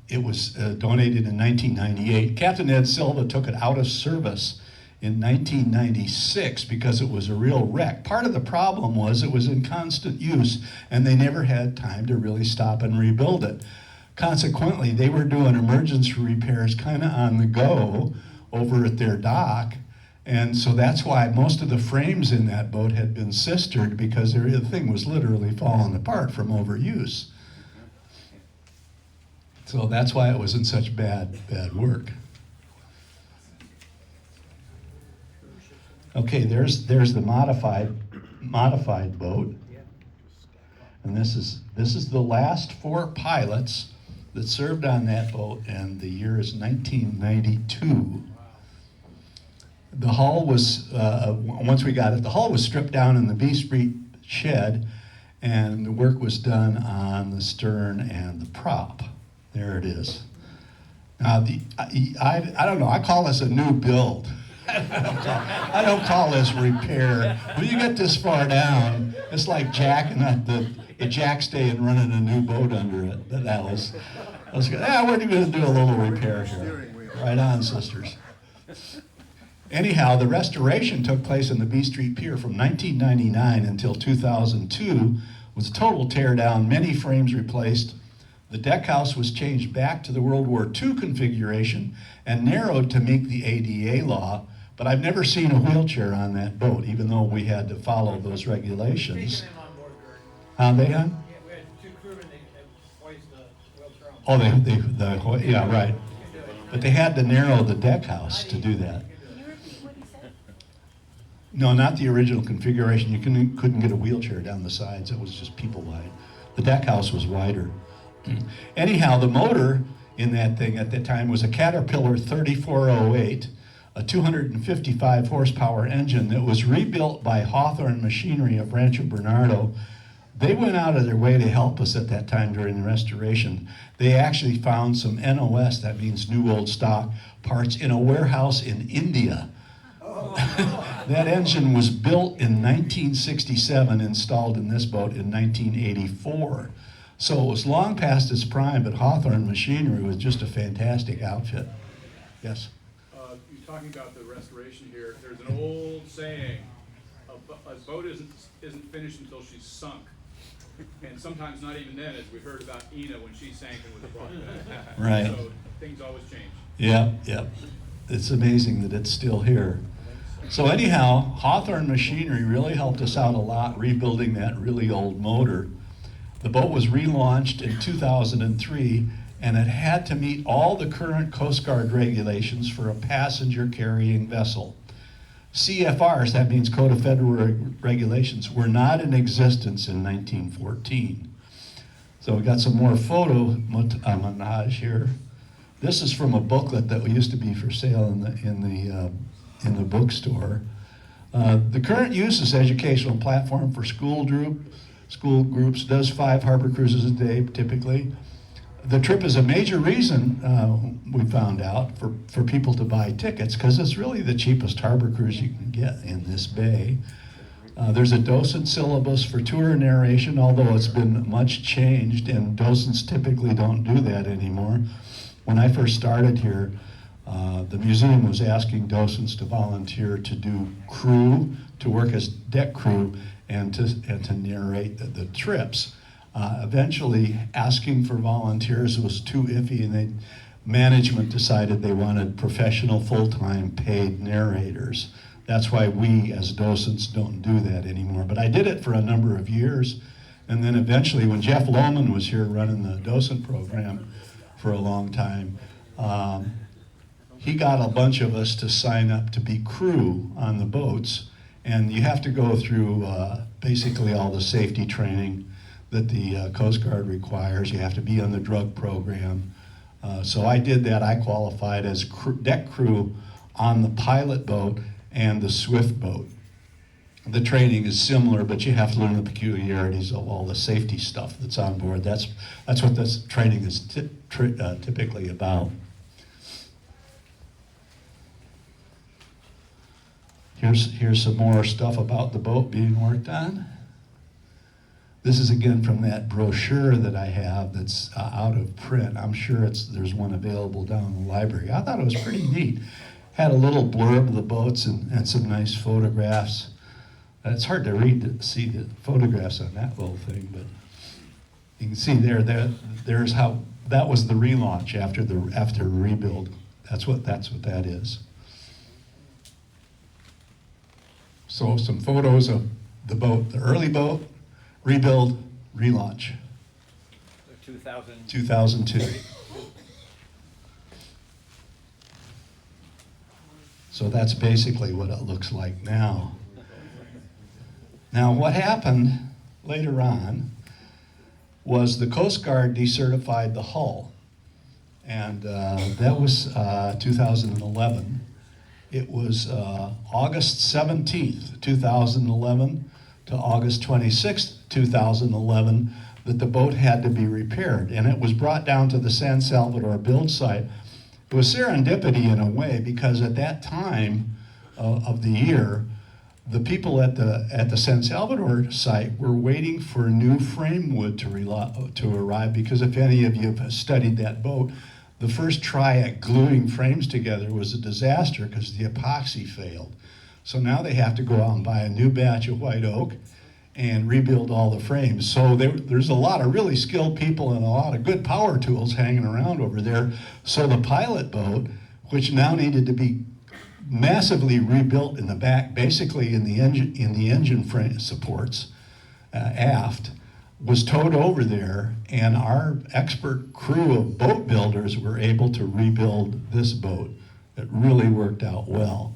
It was donated in 1998. Captain Ed Silva took it out of service in 1996 because it was a real wreck. Part of the problem was it was in constant use, and they never had time to really stop and rebuild it. Consequently, they were doing emergency repairs kind of on the go over at their dock, and so that's why most of the frames in that boat had been sistered, because the thing was literally falling apart from overuse. So that's why it was in such bad work. Okay, there's the modified boat, and this is the last 4 pilots that served on that boat, and the year is 1992. The hull was once we got it, the hull was stripped down in the B Street shed, and the work was done on the stern and the prop. There it is. Now I don't know. I call this a new build. I don't call this repair. When you get this far down, it's like jacking up the jackstay and running a new boat under it. That was good. We're going to do a little repair here. Right on, sisters. Anyhow, the restoration took place in the B Street Pier from 1999 until 2002, with a total tear down, many frames replaced. The deck house was changed back to the World War II configuration and narrowed to meet the ADA law, but I've never seen a wheelchair on that boat, even though we had to follow those regulations. They had? Yeah, we had 2 crewmen, they hoist the wheelchair on. Oh, yeah, right. But they had to narrow the deck house to do that. No, not the original configuration. You couldn't get a wheelchair down the sides. It was just people wide. The deck house was wider. Anyhow, the motor in that thing at the time was a Caterpillar 3408, a 255 horsepower engine that was rebuilt by Hawthorne Machinery of Rancho Bernardo. They went out of their way to help us at that time during the restoration. They actually found some NOS, that means new old stock, parts in a warehouse in India. That engine was built in 1967, installed in this boat in 1984. So it was long past its prime, but Hawthorne Machinery was just a fantastic outfit. Yes? You're talking about the restoration here. There's an old saying, a boat isn't finished until she's sunk. And sometimes not even then, as we heard about Ina when she sank and was brought back. Right. So things always change. Yep. It's amazing that it's still here. So anyhow, Hawthorne Machinery really helped us out a lot rebuilding that really old motor. The boat was relaunched in 2003, and it had to meet all the current Coast Guard regulations for a passenger carrying vessel. CFRs, that means Code of Federal Regulations, were not in existence in 1914. So we got some more photo montage here. This is from a booklet that used to be for sale in the bookstore. The current use is educational platform for school groups, does 5 harbor cruises a day typically. The trip is a major reason, we found out, for people to buy tickets, because it's really the cheapest harbor cruise you can get in this bay. There's a docent syllabus for tour narration, although it's been much changed, and docents typically don't do that anymore. When I first started here, the museum was asking docents to volunteer to do crew, to work as deck crew, and to narrate the trips. Eventually, asking for volunteers was too iffy, and management decided they wanted professional, full-time, paid narrators. That's why we, as docents, don't do that anymore. But I did it for a number of years, and then eventually, when Jeff Lohman was here running the docent program for a long time, he got a bunch of us to sign up to be crew on the boats, and you have to go through basically all the safety training that the Coast Guard requires. You have to be on the drug program. So I did that. I qualified as deck crew on the pilot boat and the Swift boat. The training is similar, but you have to learn the peculiarities of all the safety stuff that's on board. That's what this training is typically about. Here's some more stuff about the boat being worked on. This is again from that brochure that I have that's out of print. I'm sure there's one available down in the library. I thought it was pretty neat. Had a little blurb of the boats and some nice photographs. It's hard to see the photographs on that little thing, but you can see there's how that was the relaunch after rebuild. That's what that is. So some photos of the boat, the early boat, rebuild, relaunch. 2002. So that's basically what it looks like now. Now what happened later on was the Coast Guard decertified the hull. And that was 2011. It was August 17th, 2011 to August 26th, 2011 that the boat had to be repaired. And it was brought down to the San Salvador build site. It was serendipity in a way, because at that time of the year, the people at the San Salvador site were waiting for new frame wood to arrive, because if any of you have studied that boat, the first try at gluing frames together was a disaster because the epoxy failed. So now they have to go out and buy a new batch of white oak and rebuild all the frames. So there's a lot of really skilled people and a lot of good power tools hanging around over there. So the pilot boat, which now needed to be massively rebuilt in the back, basically in the engine frame supports aft, was towed over there, and our expert crew of boat builders were able to rebuild this boat. It really worked out well.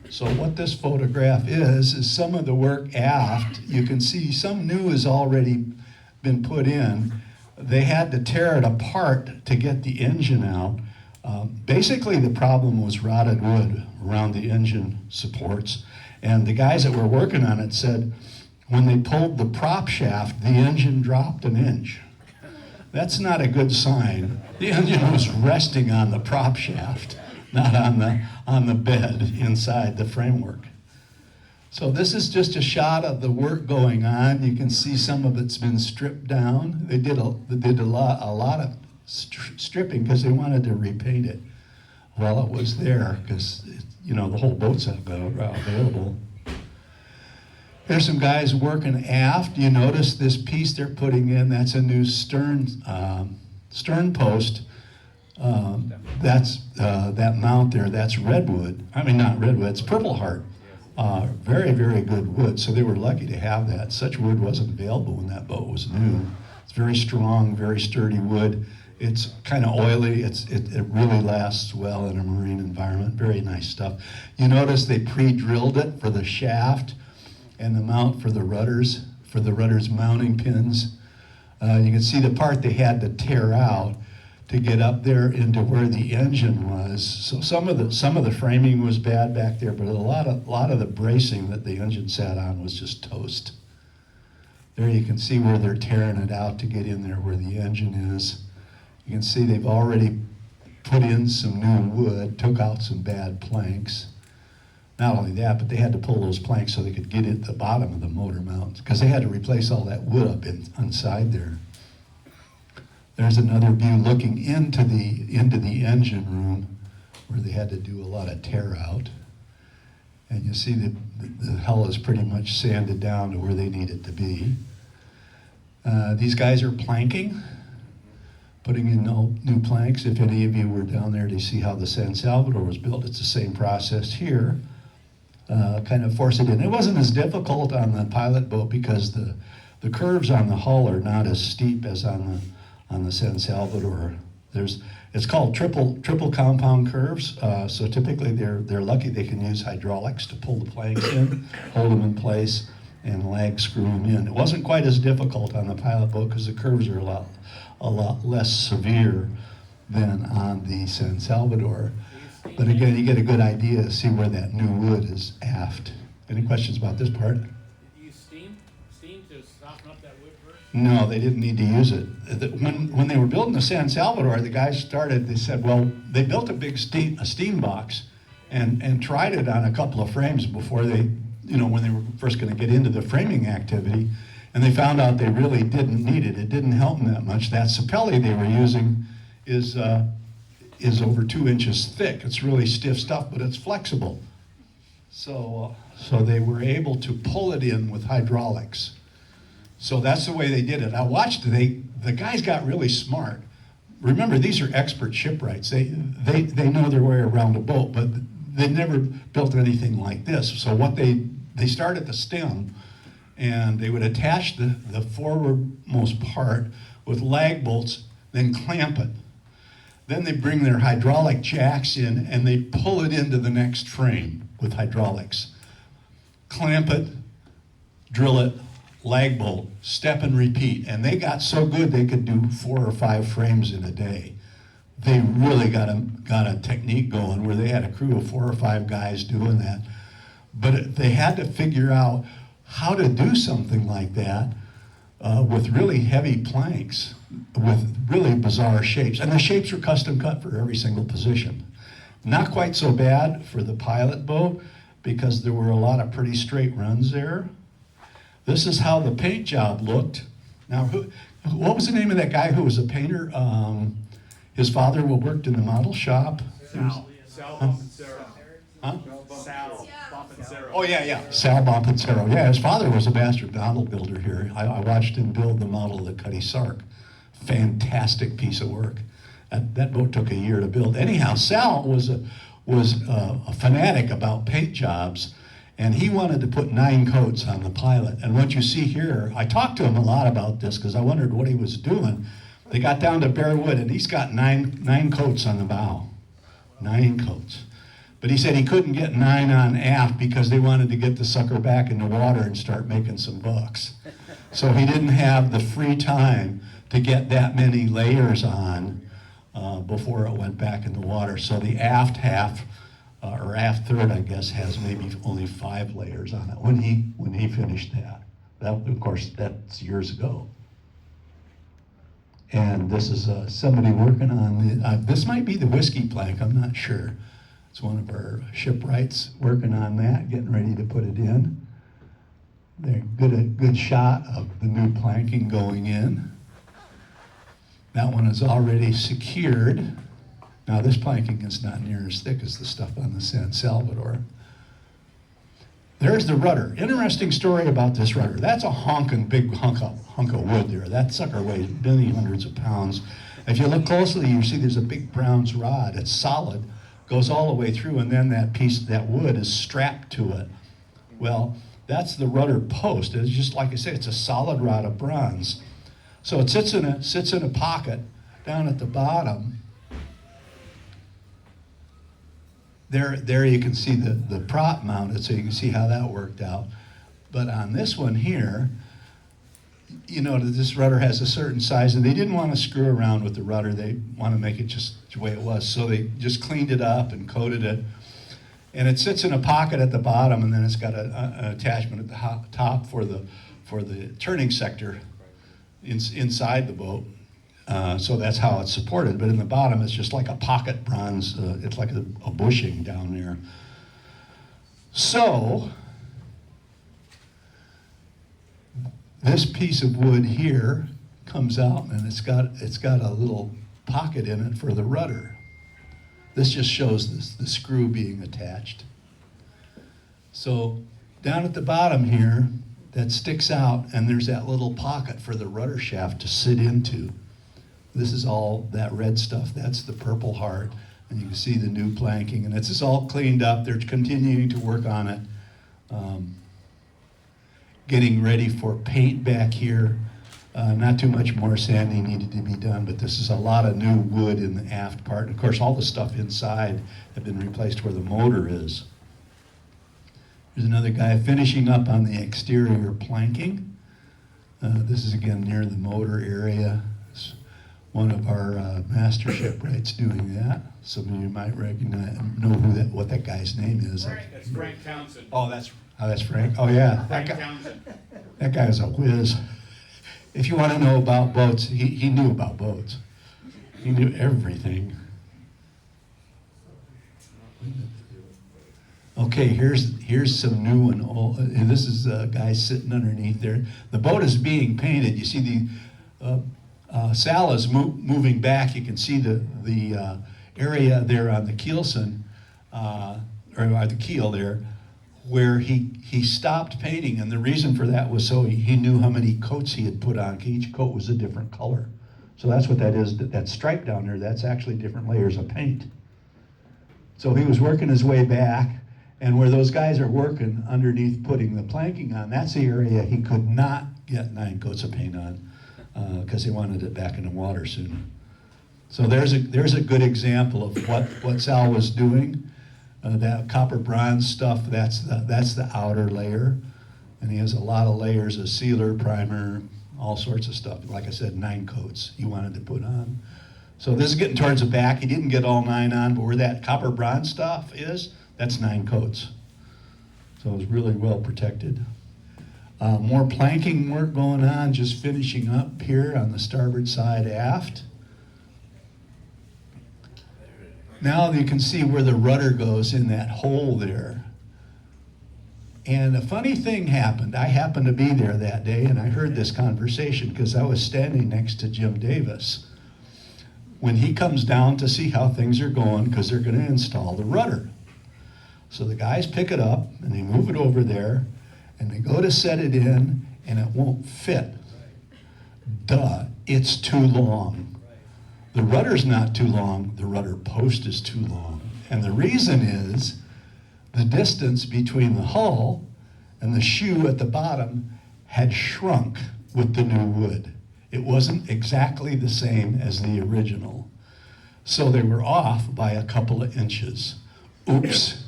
So what this photograph is some of the work aft. You can see some new has already been put in. They had to tear it apart to get the engine out. Basically, the problem was rotted wood around the engine supports. And the guys that were working on it said when they pulled the prop shaft, the engine dropped an inch. That's not a good sign. The engine was resting on the prop shaft, not on the bed inside the framework. So this is just a shot of the work going on. You can see some of it's been stripped down. They did a lot of stripping because they wanted to repaint it while it was there, because the whole boat's available. There's some guys working aft. You notice this piece they're putting in, that's a new stern post. That's that mount there, that's redwood. I mean, not redwood, it's Purple Heart. Very, very good wood, so they were lucky to have that. Such wood wasn't available when that boat was new. It's very strong, very sturdy wood. It's kind of oily. It really lasts well in a marine environment. Very nice stuff. You notice they pre-drilled it for the shaft and the mount for the rudders mounting pins. You can see the part they had to tear out to get up there into where the engine was. So some of the framing was bad back there, but a lot of the bracing that the engine sat on was just toast. There you can see where they're tearing it out to get in there where the engine is. You can see they've already put in some new wood, took out some bad planks. Not only that, but they had to pull those planks so they could get at the bottom of the motor mount, because they had to replace all that wood up inside there. There's another view looking into the engine room where they had to do a lot of tear out. And you see that the hull is pretty much sanded down to where they need it to be. These guys are planking, putting in new planks. If any of you were down there to see how the San Salvador was built, it's the same process here. Kind of force it in. It wasn't as difficult on the pilot boat because the curves on the hull are not as steep as on the San Salvador. It's called triple compound curves. So typically they're lucky they can use hydraulics to pull the planks in, hold them in place, and lag screw them in. It wasn't quite as difficult on the pilot boat because the curves are a lot less severe than on the San Salvador. But again, you get a good idea to see where that new wood is aft. Any questions about this part? Did you use steam to soften up that wood first? No, they didn't need to use it. When they were building the San Salvador, the guys they said, well, they built a big steam box and tried it on a couple of frames before they, when they were first going to get into the framing activity, and they found out they really didn't need it. It didn't help them that much. That sapelli they were using is over 2 inches thick. It's really stiff stuff, but it's flexible. So they were able to pull it in with hydraulics. So that's the way they did it. I watched the guys got really smart. Remember, these are expert shipwrights. They know their way around a boat, but they never built anything like this. So what they start at the stem, and they would attach the forwardmost part with lag bolts, then clamp it. Then they bring their hydraulic jacks in and they pull it into the next frame with hydraulics. Clamp it, drill it, lag bolt, step and repeat. And they got so good they could do 4 or 5 frames in a day. They really got a technique going where they had a crew of 4 or 5 guys doing that. But they had to figure out how to do something like that with really heavy planks, with really bizarre shapes. And the shapes were custom cut for every single position. Not quite so bad for the pilot boat because there were a lot of pretty straight runs there. This is how the paint job looked. Now, what was the name of that guy who was a painter? His father worked in the model shop. Sal Bompensero. Huh? Sal Bompensero. Oh, yeah. Sal Bompensero. Yeah, his father was a master model builder here. I watched him build the model of the Cuddy Sark. Fantastic piece of work. That boat took a year to build. Anyhow, Sal was a fanatic about paint jobs, and he wanted to put 9 coats on the pilot. And what you see here, I talked to him a lot about this because I wondered what he was doing. They got down to bare wood, and he's got nine coats on the bow. 9 coats. But he said he couldn't get 9 on aft because they wanted to get the sucker back in the water and start making some bucks. So he didn't have the free time to get that many layers on before it went back in the water. So the aft half, or aft third, I guess, has maybe only 5 layers on it when he finished that. That, of course, that's years ago. And this is somebody working on this might be the whiskey plank, I'm not sure. It's one of our shipwrights working on that, getting ready to put it in. They're good shot of the new planking going in. That one is already secured. Now this planking is not near as thick as the stuff on the San Salvador. There's the rudder. Interesting story about this rudder. That's a big hunk of wood there. That sucker weighs many hundreds of pounds. If you look closely, you see there's a big bronze rod. It's solid, goes all the way through, and then that wood is strapped to it. Well, that's the rudder post. It's just like I say, it's a solid rod of bronze. So it sits in a pocket down at the bottom. There you can see the prop mounted, so you can see how that worked out. But on this one here, you know, this rudder has a certain size, and they didn't want to screw around with the rudder. They want to make it just the way it was. So they just cleaned it up and coated it. And it sits in a pocket at the bottom, and then it's got an attachment at the top for the turning sector inside the boat. So that's how it's supported. But in the bottom, it's just like a pocket bronze. It's like a bushing down there. So this piece of wood here comes out, and it's got a little pocket in it for the rudder. This just shows the screw being attached. So down at the bottom here, that sticks out, and there's that little pocket for the rudder shaft to sit into. This is all that red stuff. That's the Purple Heart, and you can see the new planking, and it's just all cleaned up. They're continuing to work on it, getting ready for paint back here. Not too much more sanding needed to be done, but this is a lot of new wood in the aft part. And of course, all the stuff inside have been replaced where the motor is. There's another guy finishing up on the exterior planking. This is again near the motor area. It's one of our master shipwrights doing that. Some of you might know what that guy's name is. That's Frank Townsend. Oh, that's Frank. Oh yeah, that guy is a whiz. If you want to know about boats, he knew about boats. He knew everything. Okay, here's some new and old. And this is a guy sitting underneath there. The boat is being painted. You see the sail is moving back. You can see the area there on the keelson, or the keel there, where he stopped painting, and the reason for that was so he knew how many coats he had put on. Each coat was a different color. So that's what that is, that stripe down there, that's actually different layers of paint. So he was working his way back, and where those guys are working underneath putting the planking on, that's the area he could not get 9 coats of paint on, because he wanted it back in the water soon. So there's a good example of what Sal was doing. That copper bronze stuff, that's the outer layer. And he has a lot of layers of sealer, primer, all sorts of stuff. Like I said, 9 coats he wanted to put on. So this is getting towards the back. He didn't get all 9 on, but where that copper bronze stuff is, that's 9 coats. So it's really well protected. More planking work going on, just finishing up here on the starboard side aft. Now you can see where the rudder goes in that hole there. And a funny thing happened. I happened to be there that day, and I heard this conversation because I was standing next to Jim Davis when he comes down to see how things are going, because they're going to install the rudder. So the guys pick it up, and they move it over there, and they go to set it in, and it won't fit. Duh, it's too long. The rudder's not too long, the rudder post is too long. And the reason is the distance between the hull and the shoe at the bottom had shrunk with the new wood. It wasn't exactly the same as the original. So they were off by a couple of inches. Oops.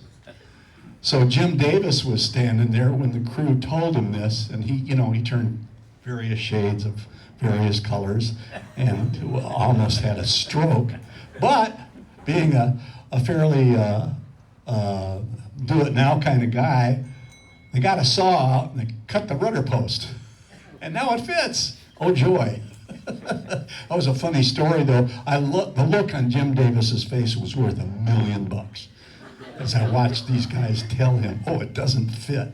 So Jim Davis was standing there when the crew told him this, and he turned various shades of various colors, and almost had a stroke. But being a fairly do-it-now kind of guy, they got a saw out and they cut the rudder post. And now it fits. Oh, joy. That was a funny story, though. The look on Jim Davis's face was worth $1 million as I watched these guys tell him, oh, it doesn't fit.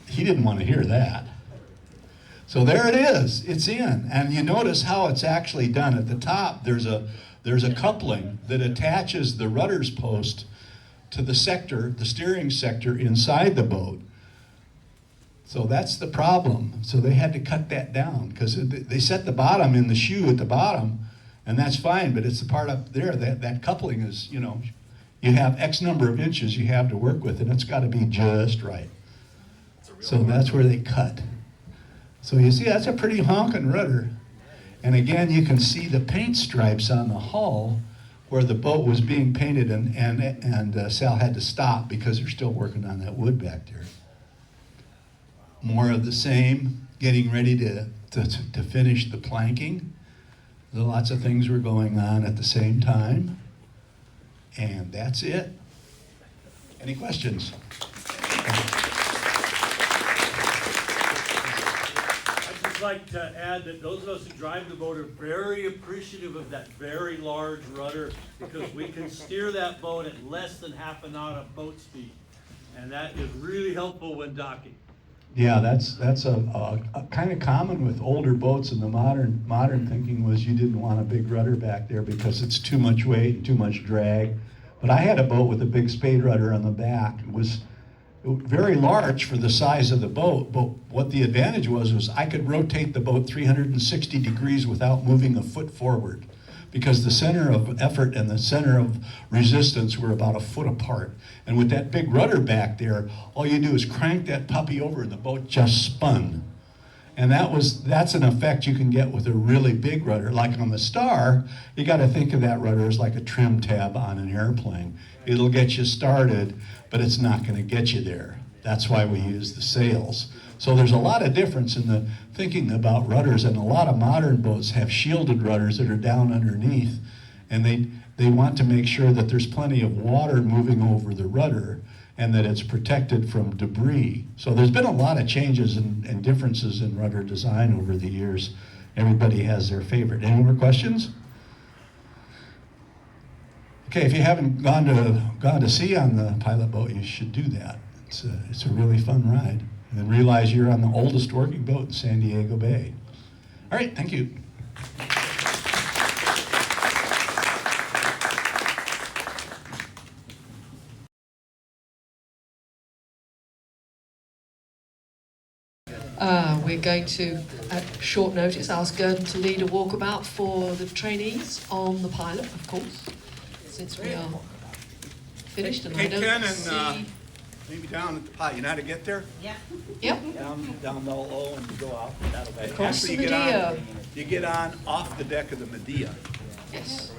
He didn't want to hear that. So there it is. It's in. And you notice how it's actually done. At the top, there's a coupling that attaches the rudder's post to the sector, the steering sector inside the boat. So that's the problem. So they had to cut that down because they set the bottom in the shoe at the bottom, and that's fine, but it's the part up there, that coupling is, you know, you have X number of inches you have to work with, and it's got to be just right. So that's where they cut. So you see, that's a pretty honking rudder. And again, you can see the paint stripes on the hull where the boat was being painted, and Sal had to stop because they're still working on that wood back there. More of the same, getting ready to finish the planking. Lots of things were going on at the same time. And that's it. Any questions? I'd just like to add that those of us who drive the boat are very appreciative of that very large rudder because we can steer that boat at less than half a knot of boat speed. And that is really helpful when docking. Yeah, that's a kind of common with older boats, and the modern thinking was you didn't want a big rudder back there because it's too much weight and too much drag. But I had a boat with a big spade rudder on the back. It was very large for the size of the boat, but what the advantage was I could rotate the boat 360 degrees without moving a foot forward because the center of effort and the center of resistance were about a foot apart. And with that big rudder back there, all you do is crank that puppy over and the boat just spun. And that's an effect you can get with a really big rudder. Like on the Star, you got to think of that rudder as like a trim tab on an airplane. It'll get you started, but it's not going to get you there. That's why we use the sails. So there's a lot of difference in the thinking about rudders, and a lot of modern boats have shielded rudders that are down underneath, and they want to make sure that there's plenty of water moving over the rudder and that it's protected from debris. So there's been a lot of changes and differences in rudder design over the years. Everybody has their favorite. Any more questions? Okay, if you haven't gone to sea on the pilot boat, you should do that. It's a really fun ride. And then realize you're on the oldest working boat in San Diego Bay. All right, thank you. We're going to, at short notice, ask Gurdon to lead a walkabout for the trainees on the pilot, of course, since we are finished and I don't see... Maybe down at the pot. You know how to get there? Yeah. Yep. Down low and you go out that way. Across Actually, the Medea. you get on off the deck of the Medea. Yes.